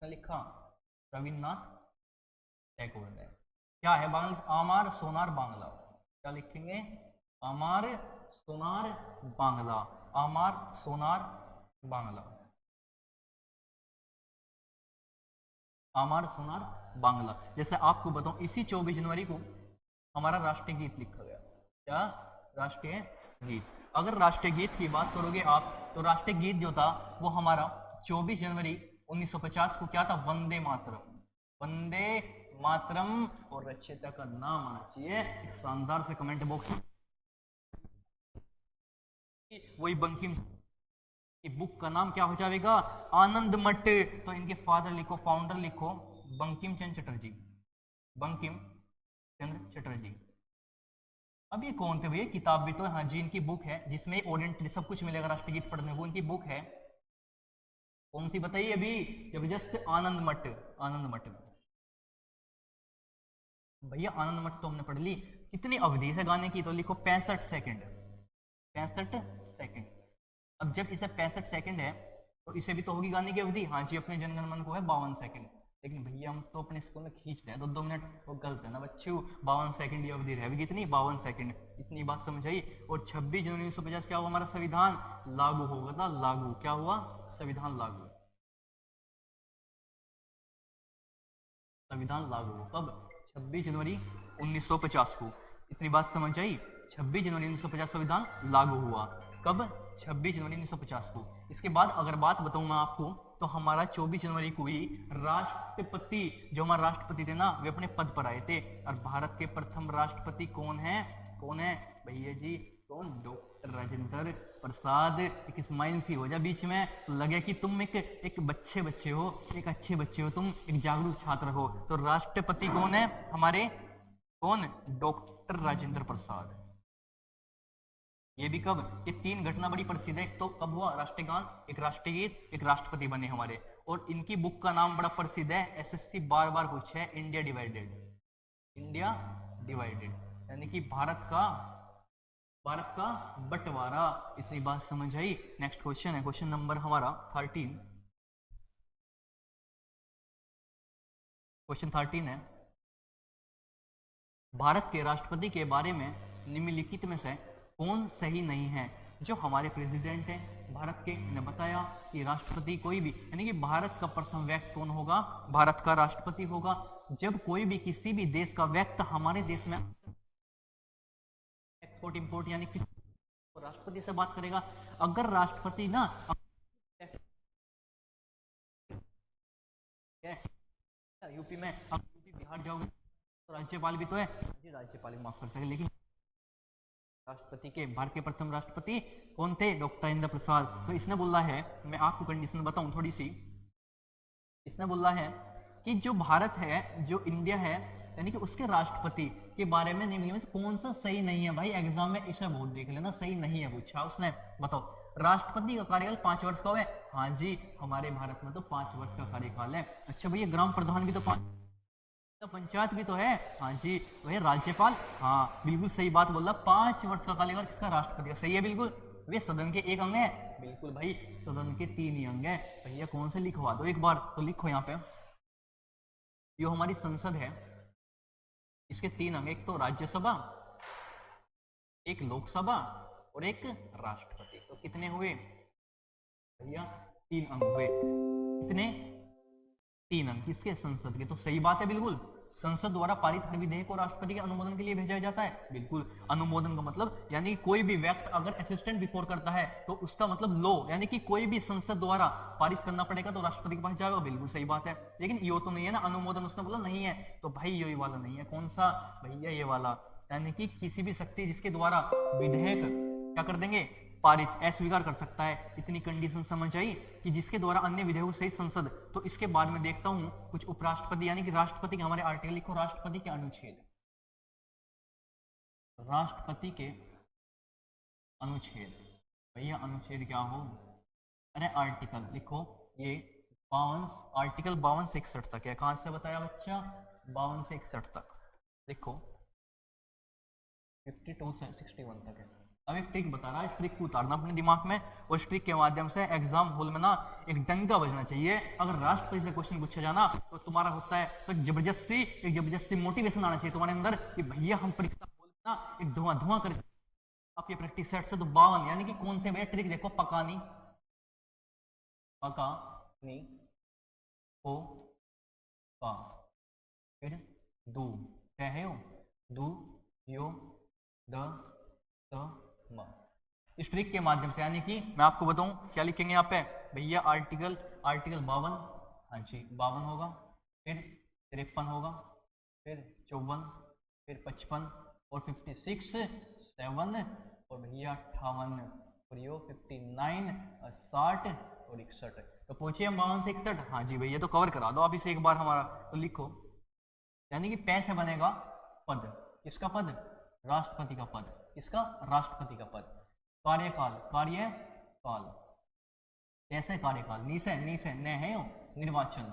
लिखा रविन्द्रनाथ टैगोर ने। क्या है बांग्लादेश? आमार सोनार बांग्ला। क्या लिखेंगे? आमार सोनार बांग्ला, आमार सोनार बांग्ला, आमार सोनार बांग्ला। जैसे आपको बताऊं, इसी 24 जनवरी को हमारा राष्ट्रीय गीत लिखा गया। क्या? राष्ट्रीय गीत। अगर राष्ट्रीय गीत की बात करोगे आप, तो राष्ट्रीय गीत जो था वो हमारा 24 जनवरी 1950 को क्या था? वंदे मातरम। वंदे मातरम। और रचयिता का नाम आना चाहिए एक शानदार से कमेंट बॉक्स में। वही बंकिम की बुक का नाम क्या हो जाएगा? आनंद मठ। तो इनके फादर लिखो, फाउंडर लिखो बंकिम चंद्र चटर्जी, बंकिम चंद्र चटर्जी। अब ये कौन थे भैया? किताब भी तो हाँ जी इनकी बुक है, जिसमें ओरिएंटली सब कुछ मिलेगा राष्ट्रगीत पढ़ने को। इनकी बुक है कौन सी बताइए अभी? जबरदस्त आनंद मठ। आनंद मठ भैया, आनंद मठ तो हमने पढ़ ली। कितनी अवधि से गाने की? तो लिखो 65 सेकंड, 65 सेकंड। अब जब इसे 65 सेकंड है तो इसे भी तो होगी गाने की अवधि। हाँ जी, अपने जनगण मन को है 52 सेकंड। लेकिन भैया हम तो अपने स्कूल में खींचते हैं 2-2 मिनट, वो गलत है ना बच्चों। 52 सेकंड की अवधि रहेगी कितनी? 52 सेकंड। इतनी बात समझ आई। और 26 जनवरी 1950 क्या हुआ? हमारा संविधान लागू होगा था। लागू क्या हुआ? संविधान लागू। संविधान लागू हो कब? 26 जनवरी 1950 को। इतनी बात समझ आई। 26 जनवरी 1950 संविधान लागू हुआ। कब? 26 जनवरी 1950 को। इसके बाद अगर बात बताऊं मैं आपको, तो हमारा 24 जनवरी को ही राष्ट्रपति, जो हमारे राष्ट्रपति थे ना, वे अपने पद पर आए थे। और भारत के प्रथम राष्ट्रपति कौन है? कौन है भैया जी? कौन? डॉक्टर राजेंद्र प्रसाद। एक स्माइल सी हो जाए बीच में तो लगे कि तुम एक बच्चे हो, एक अच्छे बच्चे हो, तुम एक जागरूक छात्र हो। तो राष्ट्रपति कौन है हमारे? कौन? डॉक्टर राजेंद्र प्रसाद। ये भी कब? ये 3 घटना बड़ी प्रसिद्ध है। तो कब हुआ राष्ट्रगान, एक राष्ट्रीय गीत, एक राष्ट्रपति बने हमारे। और इनकी बुक का नाम बड़ा प्रसिद्ध है, एसएससी बार बार पूछे है, इंडिया डिवाइडेड। इंडिया डिवाइडेड यानी कि भारत का बंटवारा। इतनी बात समझ आई। नेक्स्ट क्वेश्चन है, क्वेश्चन नंबर हमारा 13। क्वेश्चन 13 है, भारत के राष्ट्रपति के बारे में निम्नलिखित में से कौन सही नहीं है? जो हमारे प्रेसिडेंट हैं भारत के ने बताया कि राष्ट्रपति कोई भी, यानी कि भारत का प्रथम व्यक्ति कौन होगा? भारत का राष्ट्रपति होगा। जब कोई भी किसी भी देश का व्यक्ति हमारे देश में एक्सपोर्ट इंपोर्ट यानी कि राष्ट्रपति से बात करेगा। अगर राष्ट्रपति ना यूपी में, अब यूपी बिहार जाओगे तो राज्यपाल भी तो है जी, राज्यपाल भी माफ कर सके। लेकिन राष्ट्रपति के, भारत के प्रथम राष्ट्रपति कौन थे? डॉक्टर राजेंद्र प्रसाद। तो इसने बोला है, मैं आपको कंडीशन बताऊं थोड़ी सी। इसने बोला है कि जो भारत है, जो इंडिया है, यानी कि उसके राष्ट्रपति के बारे में निम्नलिखित में कौन सा सही नहीं है? भाई एग्जाम में इसे बहुत देख लेना, सही नहीं है पूछा उसने। बताओ, राष्ट्रपति का कार्यकाल 5 वर्ष का है। हाँ जी, हमारे भारत में तो 5 वर्ष का कार्यकाल है। अच्छा भैया, ग्राम प्रधान भी तो 5, पंचायत भी तो है। हाँ जी, वही राज्यपाल। हाँ बिल्कुल सही बात बोला, 5 वर्ष का कार्यकाल किसका? राष्ट्रपति का। सही है बिल्कुल। वे सदन के एक अंग है। बिल्कुल भाई, सदन के 3 ही अंग है। भैया कौन से लिखवा दो एक बार, तो लिखो यहाँ पे, जो हमारी संसद है इसके 3 अंग, एक तो राज्यसभा, एक लोकसभा और एक राष्ट्रपति। तो कितने हुए भैया? 3 अंग हुए। कितने? 3 अंक किसके? संसद के। तो सही बात है बिल्कुल। संसद द्वारा पारित हर विधेयक को राष्ट्रपति के अनुमोदन के लिए भेजा जाता है। बिल्कुल, अनुमोदन का मतलब यानी कोई भी व्यक्ति अगर असिस्टेंट रिपोर्ट करता है तो उसका मतलब लो, यानी कि कोई भी संसद द्वारा पारित करना पड़ेगा तो राष्ट्रपति के पास जाएगा। बिल्कुल सही बात है। लेकिन यो तो नहीं है ना, अनुमोदन उसने बोला नहीं है, तो भाई ये वाला नहीं है। कौन सा भैया? ये वाला, यानी कि किसी भी शक्ति जिसके द्वारा विधेयक क्या कर देंगे? पारित, अस्वीकार कर सकता है। इतनी कंडीशन समझ आई कि जिसके द्वारा अन्य विधेयकों सहित संसद। तो इसके बाद में देखता हूं कुछ उपराष्ट्रपति, यानी कि राष्ट्रपति के हमारे आर्टिकल लिखो, राष्ट्रपति के अनुच्छेद, राष्ट्रपति के अनुच्छेद भैया अनुच्छेद क्या हो, अरे आर्टिकल लिखो, ये 52, आर्टिकल 52 से 61 तक है। कहां से बताया बच्चा, 52 से 61 तक लिखो, 52 से 61 तक है। अब एक ट्रिक बता रहा है, ट्रिक को उतारना अपने दिमाग में, और इस ट्रिक के माध्यम से एग्जाम हॉल में ना एक डंका बजना चाहिए। अगर राष्ट्रपति से क्वेश्चन पूछा जाना तो तुम्हारा होता है तो एक जबरदस्ती मोटिवेशन आना चाहिए तुम्हारे अंदर कि भैया हम परीक्षा हॉल में ना एक धुआं धुआं कर। आपके प्रैक्टिस सेट से तो 52 यानी कि कौन से भैया ट्रिक देखो, पकानी, पकानी हो का, फिर दू क्या है, दू यो द म। इस ट्रिक के माध्यम से, यानी कि मैं आपको बताऊं क्या लिखेंगे यहाँ पे भैया, आर्टिकल 52, हाँ जी 52 होगा, फिर 53 होगा, फिर 54, फिर 55 और 56, 7 और भैया 58 और यो 59 और 60 और 61। तो पूछिए 52 से 61, हाँ जी भैया, तो कवर करा दो आप इसे एक बार हमारा। तो लिखो, यानी कि पैसे बनेगा पद, किसका पद, राष्ट्रपति का पद, किसका, राष्ट्रपति का पद। कार्यकाल, कार्यकाल, कैसे कार्यकाल, नीसे नीसे न है निर्वाचन,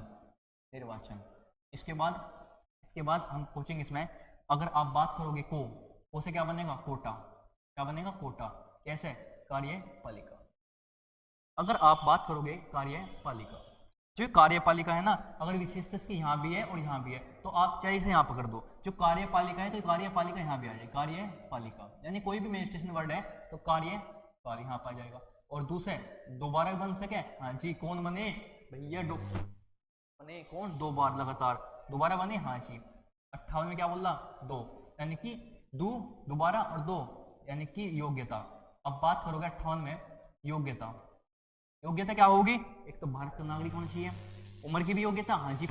निर्वाचन। इसके बाद हम पूछेंगे इसमें, अगर आप बात करोगे को से क्या बनेगा, कोटा, क्या बनेगा, कोटा, कैसे, कार्यपालिका। अगर आप बात करोगे कार्यपालिका, जो कार्यपालिका है ना, अगर विशेषता इसकी यहाँ भी है और यहाँ भी है, तो आप चाहे इसे यहाँ पकड़ दो, जो कार्यपालिका है तो कार्यपालिका यहाँ भी आ जाए, कार्यपालिका, यानी कोई भी मेजिस्ट्रेशन वर्ड है तो कार्यपाल यहाँ पर आ जाएगा। और दूसरे दोबारा बन सके, हाँ जी, कौन बने भैया, बने कौन, 2 बार लगातार दोबारा बने, हाँ जी। 58 में क्या बोल रहा, 2, यानी कि दोबारा और 2 यानी कि योग्यता। अब बात करोगे 58 में योग्यता, योग्यता क्या होगी, एक तो भारत का नागरिक होना चाहिए, उम्र की भी योग्यता, हाँ जी।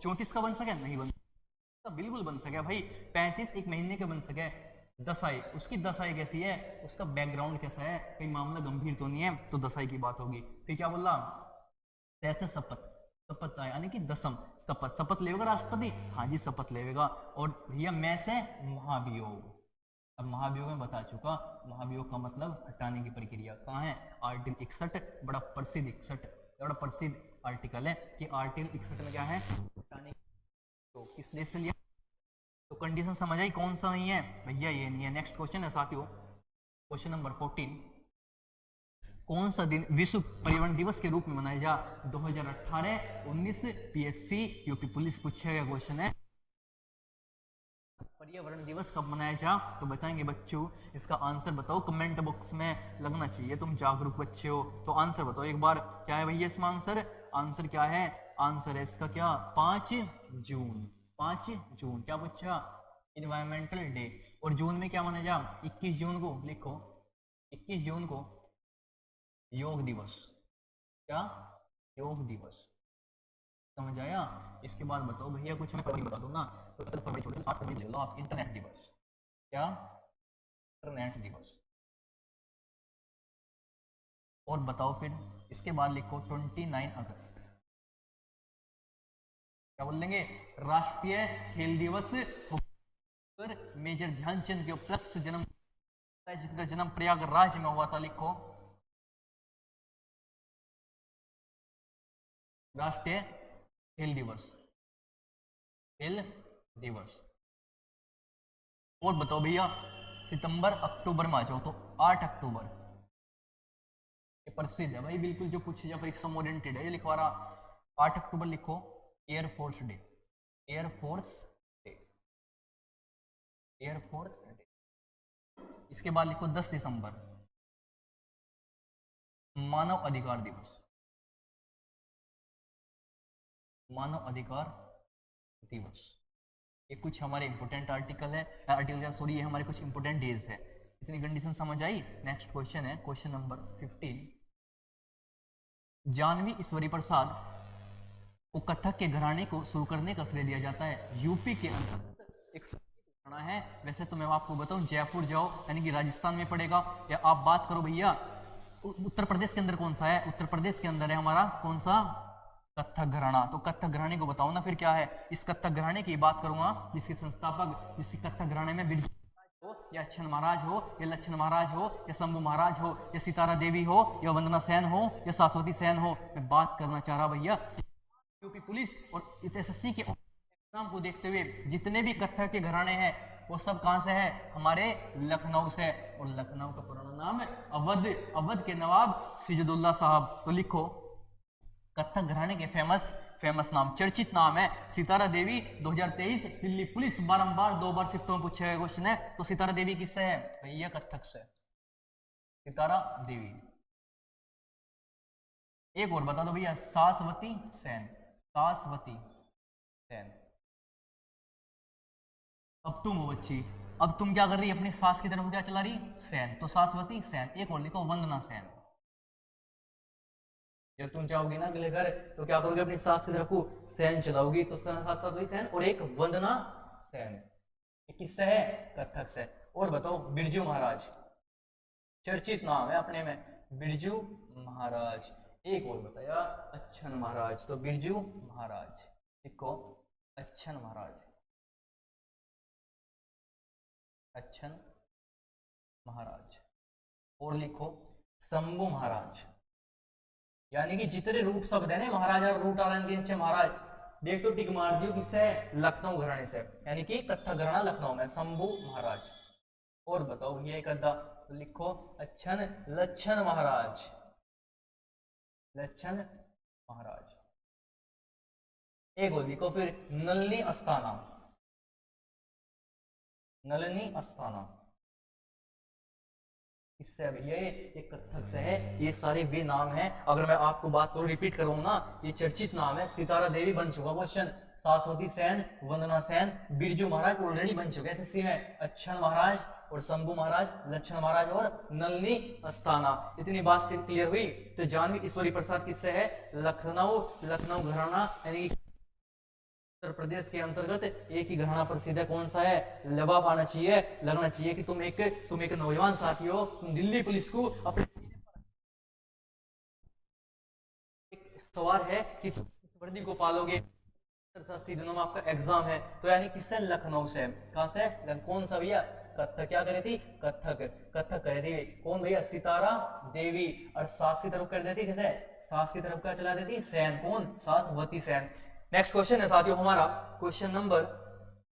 34 का बन सके, नहीं बन सकता, बिल्कुल बन सके भाई। 35 एक महीने के बन सके। दसाई, उसकी दसाई कैसी है, उसका बैकग्राउंड कैसा है, कोई मामला गंभीर तो नहीं है, तो दसाई की बात होगी। फिर क्या बोला, जैसे शपथ, शपथ यानी कि दसम, शपथ, शपथ लेगा राष्ट्रपति, हाँ जी शपथ लेगा। और भैया मैं से महाभियोग, अब महाभियोग में बता चुका, महाभियोग का मतलब हटाने की प्रक्रिया। कहाँ है, आर्टिकल 61, बड़ा प्रसिद्ध 61, बड़ा प्रसिद्ध आर्टिकल है कि आर्टिकल 61 में क्या है, हटाने। तो किस देश से लिया, तो कंडीशन समझ आई, कौन सा नहीं है भैया, ये नहीं है। नेक्स्ट क्वेश्चन है साथियों, क्वेश्चन नंबर 14, कौन सा दिन विश्व पर्यावरण दिवस के रूप में मनाया जा, 2018-19 पीएससी यूपी पुलिस पूछा गया क्वेश्चन है, पर्यावरण दिवस कब मनाया जा, तो बताएंगे बच्चों। इसका आंसर बताओ, कमेंट बॉक्स में लगना चाहिए, तुम जागरूक बच्चे हो, तो आंसर बताओ एक बार, क्या है भैया इसमें आंसर, आंसर क्या है, आंसर है इसका क्या, 5 जून, 5 जून। क्या बच्चा, इन्वायरमेंटल डे। और जून में क्या मनाया जा, 21 जून को, लिखो 21 जून को योग दिवस, क्या, योग दिवस, समझ आया। इसके बाद बताओ भैया, कुछ मैं बता दूं ना, तो 7 फरवरी ले लो आप, इंटरनेट दिवस, क्या, इंटरनेट दिवस। और बताओ फिर इसके बाद लिखो 29 अगस्त, क्या बोल लेंगे, राष्ट्रीय खेल दिवस। मेजर ध्यानचंद के उपलक्ष्य से जन्म, जिनका जन्म प्रयागराज में हुआ था, लिखो राष्ट्रीय खेल दिवस, खेल दिवस। और बताओ भैया, सितंबर अक्टूबर में आ जाओ, तो 8 अक्टूबर, ये प्रसिद्ध है भाई, बिल्कुल जो पूछे जा परीक्षा में ओरिएंटेड है, ये लिखवा रहा। 8 अक्टूबर लिखो air force day, air force day, air force day. इसके बाद लिखो 10 दिसंबर मानव अधिकार दिवस, मानव अधिकार दिवस। ये कुछ हमारे इंपोर्टेंट आर्टिकल है, आर्टिकल सॉरी, ये हमारे कुछ इंपोर्टेंट डेज है। इतनी कंडीशन समझ आई। नेक्स्ट क्वेश्चन है, क्वेश्चन नंबर 15, जानवी ईश्वरी प्रसाद को कथक के घराने को शुरू करने का श्रेय दिया जाता है। यूपी के अंतर्गत एक घराना है, वैसे तो मैं आपको बताऊं, जयपुर जाओ यानी कि राजस्थान में पड़ेगा, या आप बात करो भैया उत्तर प्रदेश के अंदर कौन सा है, उत्तर प्रदेश के अंदर है हमारा कौन सा, कथक घराना। तो कथक घराने को बताओ ना फिर क्या है। इस कथक घराने की बात करूंगा जिसके संस्थापक, जिसकी कथक घराने में या अच्छन महाराज हो, या लक्षण महाराज हो, या शंभू महाराज हो, या सितारा देवी हो, या वंदना सेन हो, या सरस्वती सेन हो, मैं बात करना चाह रहा भैया यूपी पुलिस और एसएससी के एग्जाम को देखते हुए जितने भी कथक के घराने हैं वो सब कहां से है, हमारे लखनऊ से। और लखनऊ का पुराना नाम है अवध, अवध के नवाब सिजदुल्ला साहब। तो लिखो कथक घराने के फेमस नाम, चर्चित नाम है सितारा देवी। 2023 दिल्ली पुलिस बारंबार 2 बार शिफ्टों में पूछा गया क्वेश्चन है। तो सितारा देवी किससे है भैया, कथक से, सितारा देवी। एक और बता दो भैया, सासवती सेन, सासवती सेन। अब तुम हो बच्ची, अब तुम क्या कर रही है, अपनी सास की तरफ क्या चला रही, सेन, तो सासवती सेन। एक और लिखो वंदना सेन। जब तुम चाहोगी ना अगले घर तो क्या करोगे, अपनी सास की तरफ को सेन चलाओगी, तो सासवती सेन और एक वंदना सेन। किससे है, कथक से। और बताओ बिरजू महाराज, चर्चित नाम है अपने में, बिरजू महाराज। एक और बताया अच्छन महाराज, तो बिरजू महाराज लिखो, अच्छन महाराज, अच्छन महाराज। और लिखो शंभू महाराज। यानी कि जितने रूट शब्द है ना महाराजा रूट आ रहे हैं महाराज, देख तो टिक मार दियो, किससे है, लखनऊ घराने से, यानी कि कथक घराना लखनऊ में, शंभू महाराज। और बताओ ये एक अद्दा, तो लिखो अच्छन लक्षण महाराज, लक्षण महाराज। एक और लिखो फिर नलनी अस्थाना, नलनी अस्थाना। इससे भैया ये कथक से है, ये सारे वे नाम हैं। अगर मैं आपको बात करूं, रिपीट करूं ना, ये चर्चित नाम है। सितारा देवी बन चुका क्वेश्चन, सरस्वती सेन, वंदना सेन, बिरजू महाराज ऑलरेडी बन चुके हैं एसएससी में, अच्छन महाराज और शंभू महाराज, लक्षण महाराज और नलनी अस्थाना। इतनी बात से क्लियर हुई। तो जानवी ईश्वरी प्रसाद किससे है, लखनऊ, लखनऊ घराना, यानी उत्तर प्रदेश के अंतर्गत एक ही घराना प्रसिद्ध है, कौन सा है, लबाब आना चाहिए, लगना चाहिए कि तुम एक नौजवान साथी हो, तुम दिल्ली पुलिस को अपने सवाल है कि तुम इस वर्दी को पालोगे, 80 दिनों में आपका एग्जाम है। तो यानी किससे, लखनऊ से। कहां से, कौन सा भैया, कथक। क्या करे थी, कथक, कथक करे थी कौन भैया, सितारा देवी। और सास की तरफ कर देती किसे, सास की तरफ क्या चला देती, सेन, कौन, सासवती सेन। नेक्स्ट क्वेश्चन है साथियों हमारा, क्वेश्चन नंबर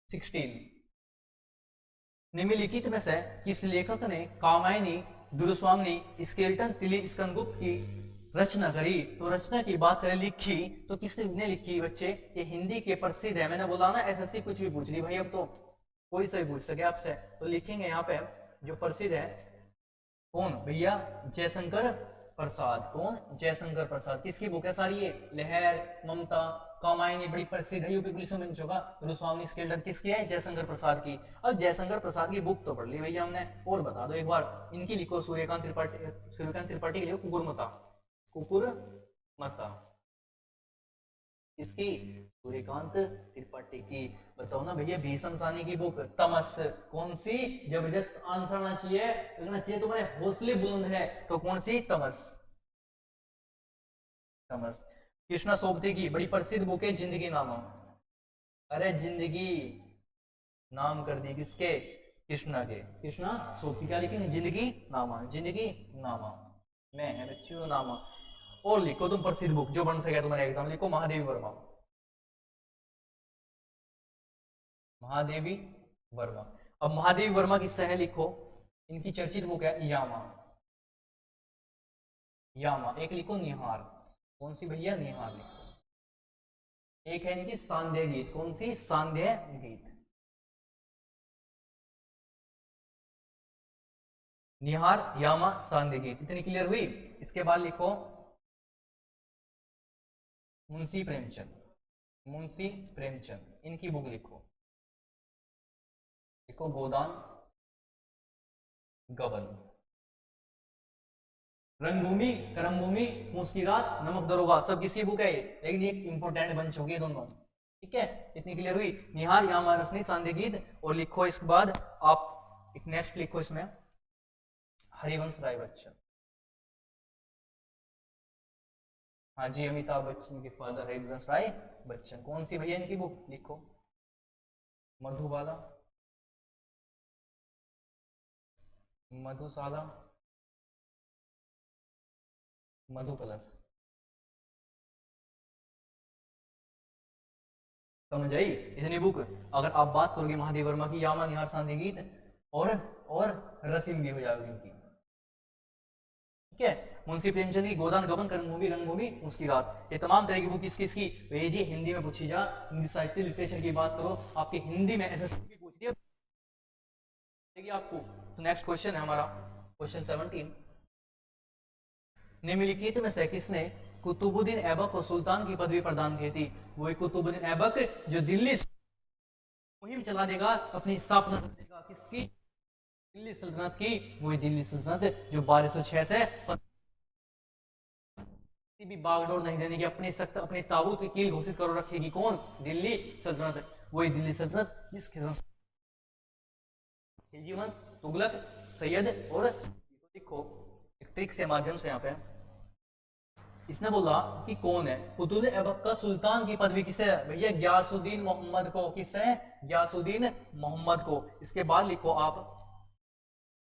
16। निम्नलिखित में से किस लेखक ने कामायनी, दुर्स्वामिनी, स्केल्टन, तिली स्कंदगुप्त की रचना करी। तो रचना की बात करें, लिखी, तो किसने लिखी बच्चे, ये हिंदी के प्रसिद्ध है। मैंने बोला ना एसएससी कुछ भी पूछ ली भाई, अब तो कोई सा भी पूछ सके आपसे। तो लिखेंगे यहाँ पे जो प्रसिद्ध है, कौन भैया, जयशंकर प्रसाद। कौन, जयशंकर प्रसाद। किसकी बुक है सारी ये, लहर, ममता, कामायनी बड़ी प्रसिद्ध है, यूपी पुलिस में बन चुका। गुरुस्वामी स्केल्टन किसकी है, जयशंकर प्रसाद की। अब जयशंकर प्रसाद की बुक तो पढ़ ली भैया हमने, और बता दो एक बार, इनकी लिखो, सूर्यकांत त्रिपाठी, सूर्यकांत त्रिपाठी की लिखो कुकुरमता, कुकुरमता। इसकी, सूर्यकांत त्रिपाठी की। बताओ ना भैया, भीषम सानी की बुक तमस, कौन सी, जबरदस्त आंसर आना चाहिए, लगना चाहिए तुम्हारे हौसले बुलंद है, तो कौन सी, तमस, तमस। कृष्णा सोबती की बड़ी प्रसिद्ध बुक है जिंदगी नामा। अरे जिंदगी नाम कर दी किसके, कृष्णा के, कृष्णा सोबती। क्या लिखेंगे, जिंदगी नामा, जिंदगी नामा में है बच्चों नामा। और लिखो तुम प्रसिद्ध बुक जो बन सके तुम्हारे एग्जाम, लिखो महादेवी वर्मा, महादेवी वर्मा। अब महादेवी वर्मा किससे है, लिखो, इनकी चर्चित बुक है यामा, यामा। एक लिखो निहार, कौन सी भैया, निहार लिखो। एक है इनकी सांध्य गीत, कौन सी, सांध्य गीत। निहार, यामा, सांध्य गीत, इतनी क्लियर हुई। इसके बाद लिखो मुंशी प्रेमचंद, मुंशी प्रेमचंद, इनकी बुक लिखो, लिखो गोदान गबन। रंगभूमि, कर्मभूमि, मुस्किरात, नमक दरोगा, सब किसी बुक है, लेकिन ये इंपोर्टेंट बन चुकी है दोनों। ठीक है, इतनी क्लियर हुई। निहार, यामा, रसनी, सांध्य गीत। और लिखो इसके बाद आप एक नेक्स्ट लिखो इसमें, हरिवंश राय बच्चन। हाँ जी, अमिताभ बच्चन के फादर हरिवंश राय बच्चन। कौन सी भैया इनकी बुक, लिखो मधुबाला, मधुशाला, मधु प्लस। समझ आई इतनी बुक। अगर आप बात करोगे महादेव वर्मा की, यामा निहार सांझे गीत और रसीम भी हो जाएगी उनकी। ठीक है, मुंशी प्रेमचंद की गोदान गबन, कर्मभूमि, रंगभूमि, उसकी रात, ये तमाम तरह की बुक किसकी ये जी हिंदी में पूछी जा। हिंदी साहित्य लिटरेचर की बात करो, आपके हिंदी में एसएससी पूछ दिया आपको। तो नेक्स्ट क्वेश्चन है हमारा क्वेश्चन 17। निम्नलिखित में से किसने कुतुबुद्दीन ऐबक को सुल्तान की पदवी प्रदान की थी? वही कुतुबुद्दीन ऐबक जो दिल्ली मुहिम चला देगा, अपनी स्थापना कर देगा किसकी? दिल्ली सल्तनत की। वही दिल्ली सल्तनत जो 1206 से भी बागडोर नहीं देने की अपनी सख्त अपनी ताबूत की कील घोषित कर रखेगी। कौन? दिल्ली सल्तनत। वही दिल्ली सल्तनत जिसके खिलजी वंश, तुगलक, सैयद और लिखो एक ट्रिक से माध्यम से यहाँ पे इसने बोला कि कौन है कुतुबुद्दीन ऐबक का सुल्तान की पदवी किसे है? भैया गयासुद्दीन मोहम्मद को। किससे? गयासुद्दीन मोहम्मद को। इसके बाद लिखो आप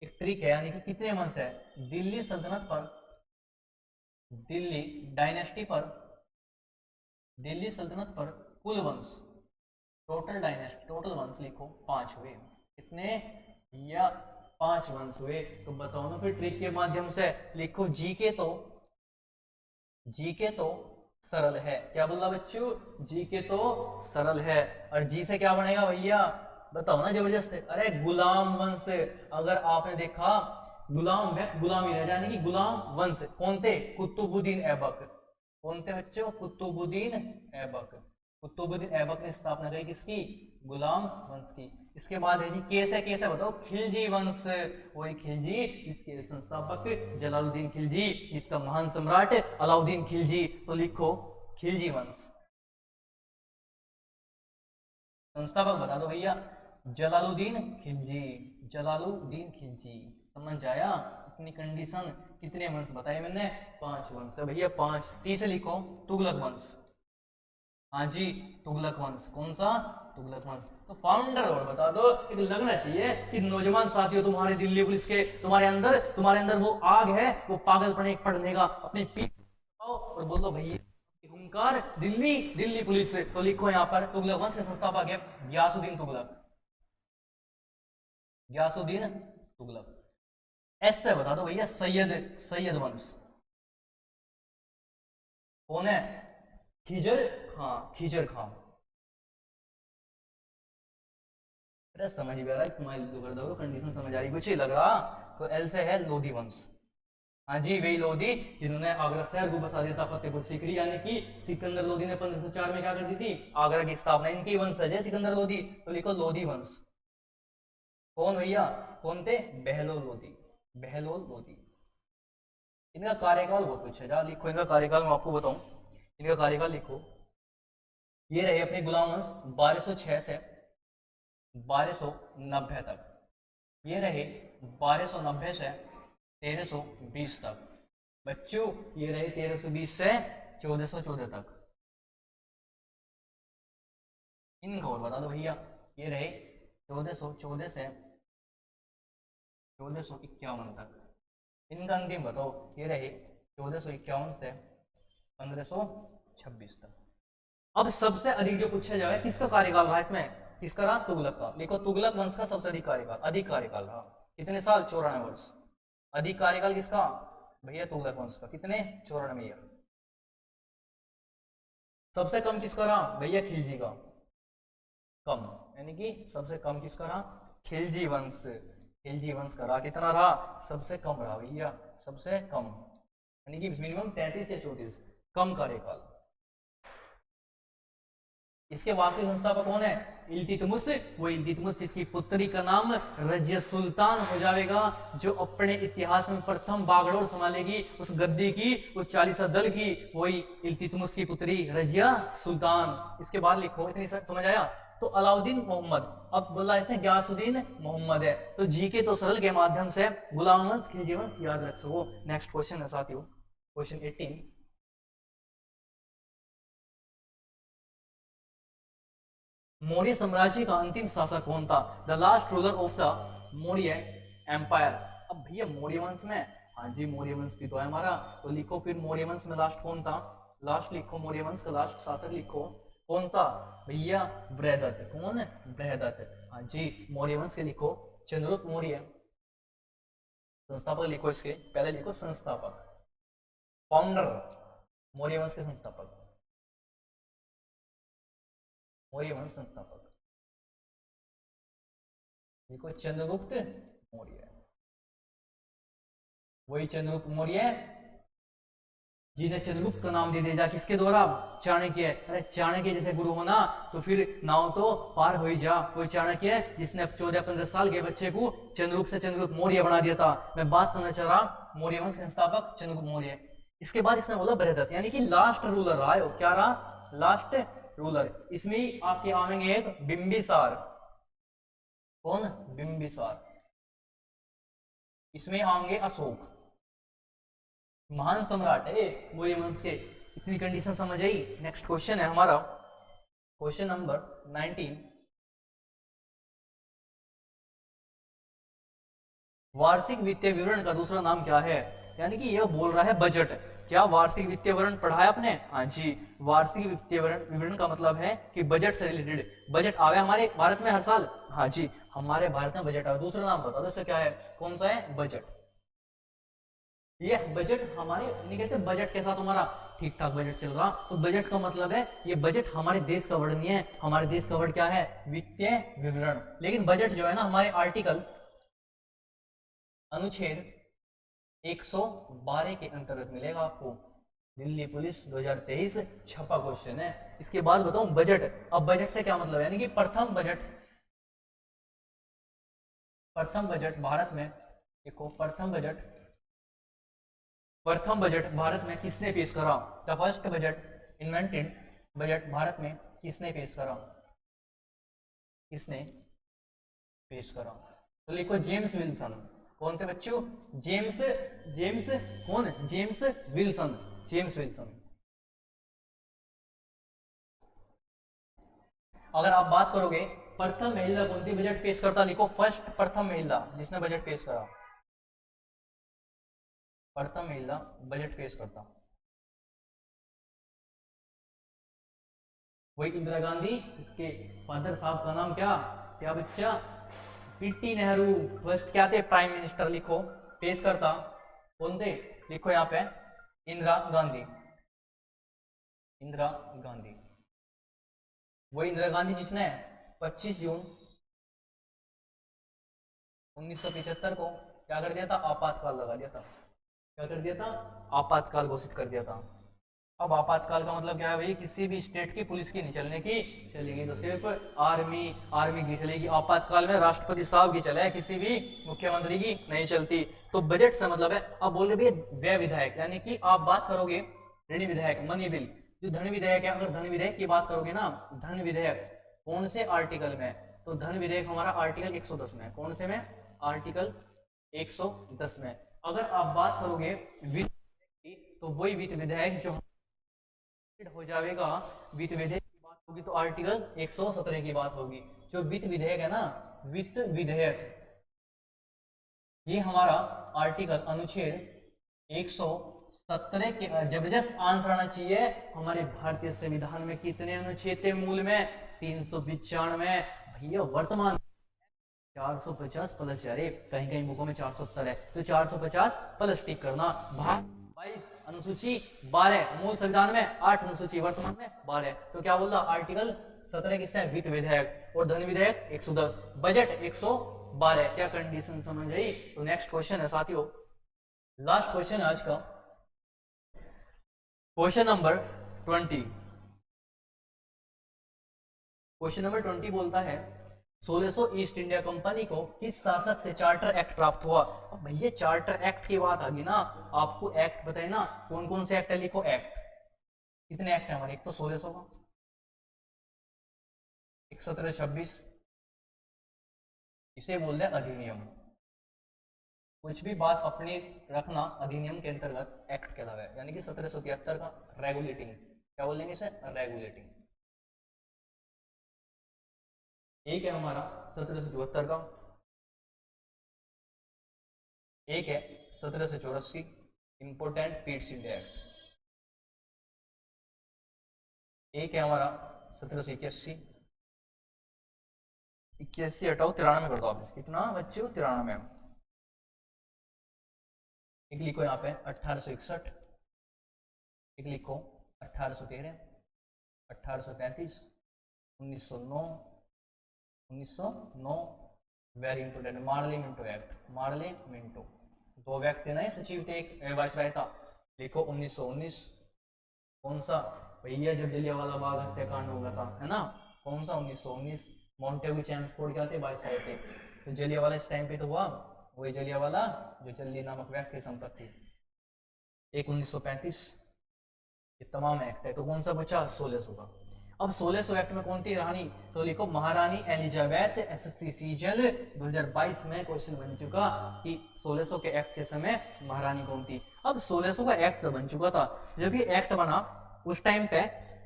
एक ट्रिक है, यानी कि कितने वंश है दिल्ली सल्तनत पर, दिल्ली डायनेस्टी पर, दिल्ली सल्तनत पर कुल वंश, टोटल डायनेस्टी, टोटल वंश लिखो 5 हुए। कितने? या 5 वंश हुए। तो बताओ ना फिर ट्रिक के माध्यम से। लिखो जीके तो सरल है। क्या बोला बच्चों? जीके तो सरल है। और जी से क्या बनेगा भैया? बताओ ना जबरदस्त। अरे गुलाम वंश। अगर आपने देखा गुलाम में गुलामी रह जाने की, गुलाम वंश कौन थे? कुतुबुद्दीन ऐबक। कौन थे बच्चों? कुतुबुद्दीन ऐबक। कुतुबुद्दीन ऐबक ने स्थापना करी किसकी? गुलाम वंश की। इसके बाद है जी कैसे बताओ? खिलजी वंश। वही खिलजी इसके संस्थापक जलालुद्दीन खिलजी, इसका महान सम्राट अलाउद्दीन खिलजी। तो लिखो खिलजी वंश। संस्थापक बता दो भैया, जलालुद्दीन खिलजी, जलालुद्दीन खिलजी। समझ आया? अपनी कंडीशन। कितने वंश बताए मैंने? 5 वंश है भैया, 5। टी से लिखो तुगलक वंश। हाँ जी, तुगलक वंश। कौन सा? तुगलक वंश। तो फाउंडर और बता दो। एक लगना चाहिए कि नौजवान साथियों तुम्हारे दिल्ली पुलिस के तुम्हारे अंदर वो आग है, वो पागलपन एक पढ़ने का, अपने पीठ और बोलो भैया हुंकार दिल्ली पुलिस। तो लिखो यहाँ पर तुगलक वंश के संस्थापक है गयासुद्दीन तुगलक, गयासुद्दीन तुगलक। एस से बता दो भैया सैयद वंश। कौन है? खिजर खां। अरे समझ भी आ रहा है, स्माइल तो कर दो, कंडीशन समझ आ रही, कुछ ही लग रहा। तो एल से है लोधी वंश। हाँ जी, वही लोधी जिन्होंने आगरा शहर को बसा दिया था फतेहपुर सीकरी, यानी कि सिकंदर लोधी ने 1504 में क्या कर दी थी? आगरा की स्थापना। इनकी वंशज है सिकंदर लोधी। तो लिखो लोधी वंश। कौन भैया? कौन थे? बहलोल लोधी, बहलोल लोधी। इनका कार्यकाल बहुत कुछ है, जहाँ लिखो इनका कार्यकाल मैं आपको बताऊं। इनका कार्यकाल लिखो, ये रहे अपने गुलाम वंश 1206 से 1290 तक। ये रहे 1290 से 1320 तक। बच्चों ये रहे 1320 से 1414 तक। इनको और बता दो भैया। ये रहे 1414 से 1451 तक। इनका अंतिम बताओ। ये रहे 1451 से 1526 तक। अब सबसे अधिक जो पूछा जाएगा किसका कार्यकाल रहा इसमें? किसका रहा? तुगलक का। लिखो तुगलक वंश का सबसे अधिक कार्यकाल रहा। कितने साल? 94 वर्ष। अधिक कार्यकाल किसका? भैया तुगलक वंश का। कितने? 94 ईयर। सबसे कम किसका रहा? भैया खिलजी का। कम, यानी कि सबसे कम किसका रहा? खिलजी वंश। खिलजी वंश का रहा। कितना रहा? सबसे कम रहा भैया, सबसे कम, यानी कि मिनिमम 33 या 34 कम कार्यकाल। इसके वास्तविक संस्थापक कौन है? इल्तुतमिश। वो इल्तुतमिश जिसकी पुत्री का नाम रजिया सुल्तान हो जाएगा, जो अपने इतिहास में प्रथम बागडोर संभालेगी उस गद्दी की, उस 40 दल की। वही इल्तुतमिश की पुत्री रजिया सुल्तान। इसके बाद लिखो, इतनी समझ आया? तो अलाउद्दीन मोहम्मद, अब बोला इसने गयासुद्दीन मोहम्मद है। तो जी के तो सरल के माध्यम से गुलाम वंश, खिलजी वंश याद रख सको। नेक्स्ट क्वेश्चन है साथियों, क्वेश्चन 18। मौर्य साम्राज्य का अंतिम शासक कौन था? The last ruler of the Maurya empire अब भैया मौर्य वंश में, हाँ जी मौर्य वंश भी तो है हमारा, तो लिखो फिर मौर्य वंश में लास्ट कौन था, लास्ट लिखो मौर्य वंश का लास्ट शासक लिखो, कौन था भैया, बृहदत्त। कौन है, बृहदत्त। हाँ जी मौर्य वंश के लिखो चंद्रगुप्त मौर्य। संस्थापक लिखो इसके, पहले लिखो संस्थापक, फाउंडर, मौर्य वंश के संस्थापक, मौर्य वंश संस्थापक लिखो चंद्रगुप्त मौर्य। वही चंद्रगुप्त मौर्य जिन्हें चंद्रगुप्त का नाम दे दिया जा किसके द्वारा, चाणक्य। अरे चाणक्य जैसे गुरु होना तो फिर नाव तो पार हो ही जा। कोई चाणक्य जिसने 14-15 साल के बच्चे को चंद्रगुप्त से चंद्रगुप्त मौर्य बना दिया था। मैं बात करना चाह रहा मौर्य वंश के संस्थापक चंद्रगुप्त मौर्य। इसके बाद इसने बोला बृहदत्त, यानी कि लास्ट रूलर रहा है। क्या रहा, लास्ट रूलर। इसमें आपके आएंगे एक बिंबिसार। कौन, बिंबिसार। इसमें आएंगे अशोक, महान सम्राट है मौर्य वंश के। इतनी कंडीशन समझ आई। नेक्स्ट क्वेश्चन है हमारा, क्वेश्चन नंबर 19। वार्षिक वित्तीय विवरण का दूसरा नाम क्या है, यानी कि यह बोल रहा है बजट। क्या वार्षिक वित्तीय विवरण पढ़ा है आपने, हाँ जी। वार्षिक वित्तीय विवरण का मतलब है कि बजट से रिलेटेड। बजट आवे हमारे भारत में हर साल, हाँ जी हमारे भारत में बजट आवे। दूसरा नाम बता दो इसका क्या है, कौन सा है, बजट। ये बजट हमारे नहीं कहते बजट के साथ हमारा ठीक ठाक बजट चल रहा, तो बजट का मतलब है ये बजट हमारे देश का वर्ड नहीं है। हमारे देश का वर्ड क्या है, वित्तीय विवरण। लेकिन बजट जो है ना हमारे आर्टिकल अनुच्छेद 112 के अंतर्गत मिलेगा आपको। दिल्ली पुलिस 2023 छपा क्वेश्चन है। इसके बाद बताऊं बजट। अब बजट से क्या मतलब है, यानी कि प्रथम बजट, प्रथम बजट भारत में, देखो प्रथम बजट भारत में किसने पेश करा, the first budget invented, budget Bharat में किसने पेश करा, किसने पेश करा, तो लिखो जेम्स विल्सन। कौन से बच्चों, जेम्स, जेम्स कौन, जेम्स विल्सन, जेम्स विल्सन। अगर आप बात करोगे प्रथम महिला कौन सी बजट पेश करता, लिखो फर्स्ट, प्रथम महिला जिसने बजट पेश करा, प्रथम महिला बजट पेश करता, वही इंदिरा गांधी। इसके फादर साहब का नाम क्या, क्या बच्चा, पीटी नेहरू। फर्स्ट क्या थे, प्राइम मिनिस्टर। लिखो पेश करता कौन थे, लिखो यहाँ पे इंदिरा गांधी, इंदिरा गांधी। वही इंदिरा गांधी जिसने 25 जून 1975 को क्या कर दिया था, आपातकाल लगा दिया था। क्या कर दिया था, आपातकाल घोषित कर दिया था। अब आपातकाल का मतलब क्या है भाई, किसी भी स्टेट की पुलिस की नहीं चलने की चलेगी, तो सिर्फ आर्मी, आर्मी की चलेगी। आपातकाल में राष्ट्रपति साहब की चले, किसी भी मुख्यमंत्री की नहीं चलती। तो बजट से मतलब है, अब बोल रहे भैया व्यय विधायक, यानी कि आप बात करोगे ऋण विधायक, मनी बिल। जो धन विधेयक है, अगर धन विधेयक की बात करोगे ना, धन विधेयक कौन से आर्टिकल में, तो धन विधेयक हमारा आर्टिकल 110 में। कौन से में, आर्टिकल 110 में। अगर आप बात करोगे वित्त की, तो वही वित्त विधेयक जो हो जाएगा, वित्त विधेयक की बात होगी तो आर्टिकल 117 की बात होगी। जो वित्त विधेयक है ना, वित्त विधेयक, ये हमारा आर्टिकल अनुच्छेद 117 के जबरदस्त आंसर आना चाहिए। हमारे भारतीय संविधान में कितने अनुच्छेद थे मूल में, 395। भैया वर्तमान 450 प्लस, अरे कहीं कहीं बुकों में 470 है, तो 450 प्लस टिक करना। भाग 22 अनुसूची 12, मूल संविधान में 8 अनुसूची, वर्तमान में 12। तो क्या बोल रहा, आर्टिकल 17 किससे, वित्त विधेयक, और धन विधेयक 110, बजट 112। क्या कंडीशन समझ आई। तो नेक्स्ट क्वेश्चन है साथियों, लास्ट क्वेश्चन आज का, क्वेश्चन नंबर 20। क्वेश्चन नंबर 20 बोलता है 1600 ईस्ट इंडिया कंपनी को किस शासक से चार्टर एक्ट प्राप्त हुआ। अब भैया चार्टर एक्ट की बात आ गई ना, आपको एक्ट बताए ना, कौन कौन से एक्ट है, लिखो एक्ट। कितने एक्ट है हमारे, एक तो 1600 का, एक 1726, इसे बोलते हैं अधिनियम। कुछ भी बात अपने रखना अधिनियम के अंतर्गत एक्ट कहलाता है, यानी कि 1773 का रेगुलेटिंग, क्या बोलेंगे इसे, रेगुलेटिंग। एक है हमारा 1774 का, एक है 1784 इंपोर्टेंट पीट्स इंडिया एक्ट, एक है हमारा 1781, 81 हटाओ 93 कर दो आप, कितना बच्चों 93। एक लिखो यहाँ पे 1861, एक लिखो 1813, 1833, 1909, 1909 very important Morley Minto act, Morley Minto, दो व्यक्ति नहीं सचिव थे, एक वायसराय था। लिखो 1919, कौन सा भैया जब जलियांवाला बाग हत्याकांड हुआ था, है ना, कौन सा 1919, मॉन्टेगू चैम्सफोर्ड क्या थे, वायसराय थे। तो जलियांवाला इस टाइम पे तो हुआ, वही जलियांवाला जो जल्दी नामक व्यक्ति संपत्ति। एक 1935, ये तमाम एक्ट है, तो कौन सा बचा 1600 का। अब 1600 एक्ट में कौन थी रानी, तो लिखो महारानी एलिजाबेथ। एसएससी सीजल 2022 में क्वेश्चन बन चुका कि 1600 के एक्ट के समय महारानी कौन थी। अब 1600 का एक्ट तो बन चुका था, जब ये एक्ट बना उस टाइम पे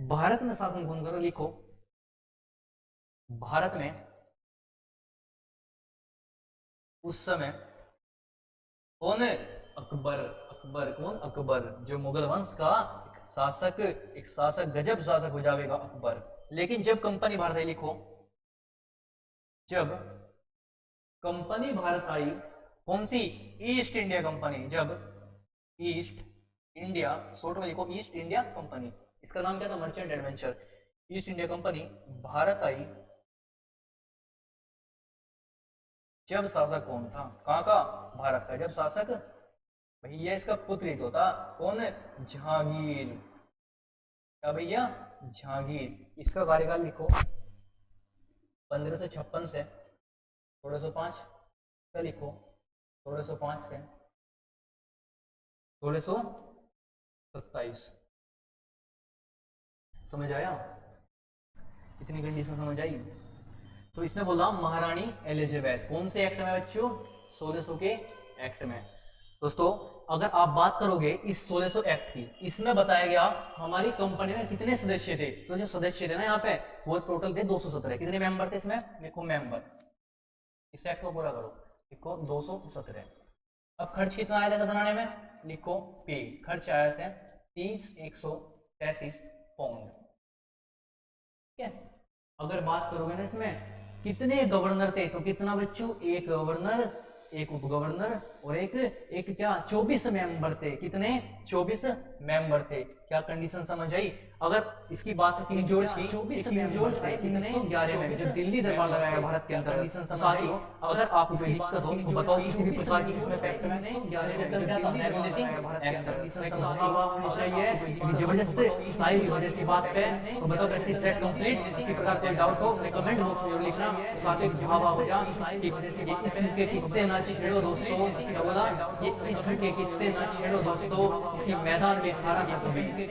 भारत में शासन कौन करो, लिखो भारत में उस समय कौन है, अकबर। अकबर कौन, अकबर जो मुगल वंश का शासक, एक शासक, गजब शासक हो जाएगा अकबर। लेकिन जब कंपनी भारत आई, लिखो जब कंपनी भारत आई, कौन सी, ईस्ट इंडिया कंपनी, जब ईस्ट इंडिया, शॉर्ट में लिखो ईस्ट इंडिया कंपनी, इसका नाम क्या था, merchant adventure. East India company Bharat आई, जब शासक कौन था, कहां का, भारत का। जब शासक भैया इसका पुत्र ही तो था, कौन, जहांगीर। क्या भैया, जहांगीर। इसका कार्यकाल लिखो 1556 से 1605, क्या लिखो 1605 से 1627। समझ आया, इतनी कंडीशन समझ आई। तो इसने बोला महारानी एलिजाबेथ, कौन से एक्ट में बच्चों, 1600 के एक्ट में। दोस्तों अगर आप बात करोगे इस 1600 एक्ट की, इसमें बताया गया हमारी कंपनी में कितने सदस्य थे, तो जो सदस्य थे ना यहाँ पे वो टोटल थे 217। कितने मेंबर थे इसमें, देखो मेंबर, इस एक्ट को पूरा करो, लिखो 217। अब खर्च कितना आया था बनाने में, लिखो पे, खर्च आया था 30,133 पाउंड। ठीक है, अगर बात करोगे ना इसमें कितने गवर्नर थे, तो कितना बच्चों, एक गवर्नर, एक उप गवर्नर और एक क्या 24 मेंबर थे। कितने, 24 मेंबर थे। क्या कंडीशन समझ आई। अगर इसकी बात किंग जॉर्ज की, 24 मेंबर थे, कितने 11 में जब दिल्ली दरबार लगाया भारत के अंदर। कंडीशन समझ आई। अगर आपको कोई दिक्कत हो तो बताओ, किसी भी प्रकार की इसमें फैक्ट में जबरदस्त सारी वजह की बात पे तो बताओ प्रैक्टिस सेट कंप्लीट। किसी प्रकार कोई डाउट हो कमेंट बॉक्स में लिखना, साथ ही जवाब हो जा। इसके किस्से ना छेड़ो दोस्तों, क्या बोला, ये इसके किस्से ना छेड़ो दोस्तों, इसी मैदान में हारा ना कभी। ये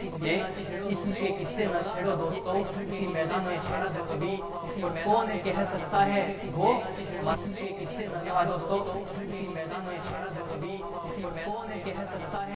इसके किस्से ना छेड़ो दोस्तों, इसी मैदान में हारा ना कभी। इसी कौन कह सकता है वो इसके किस्से ना दोस्तों, इसी मैदान में हारा ना कभी। इसी कौन कह सकता है।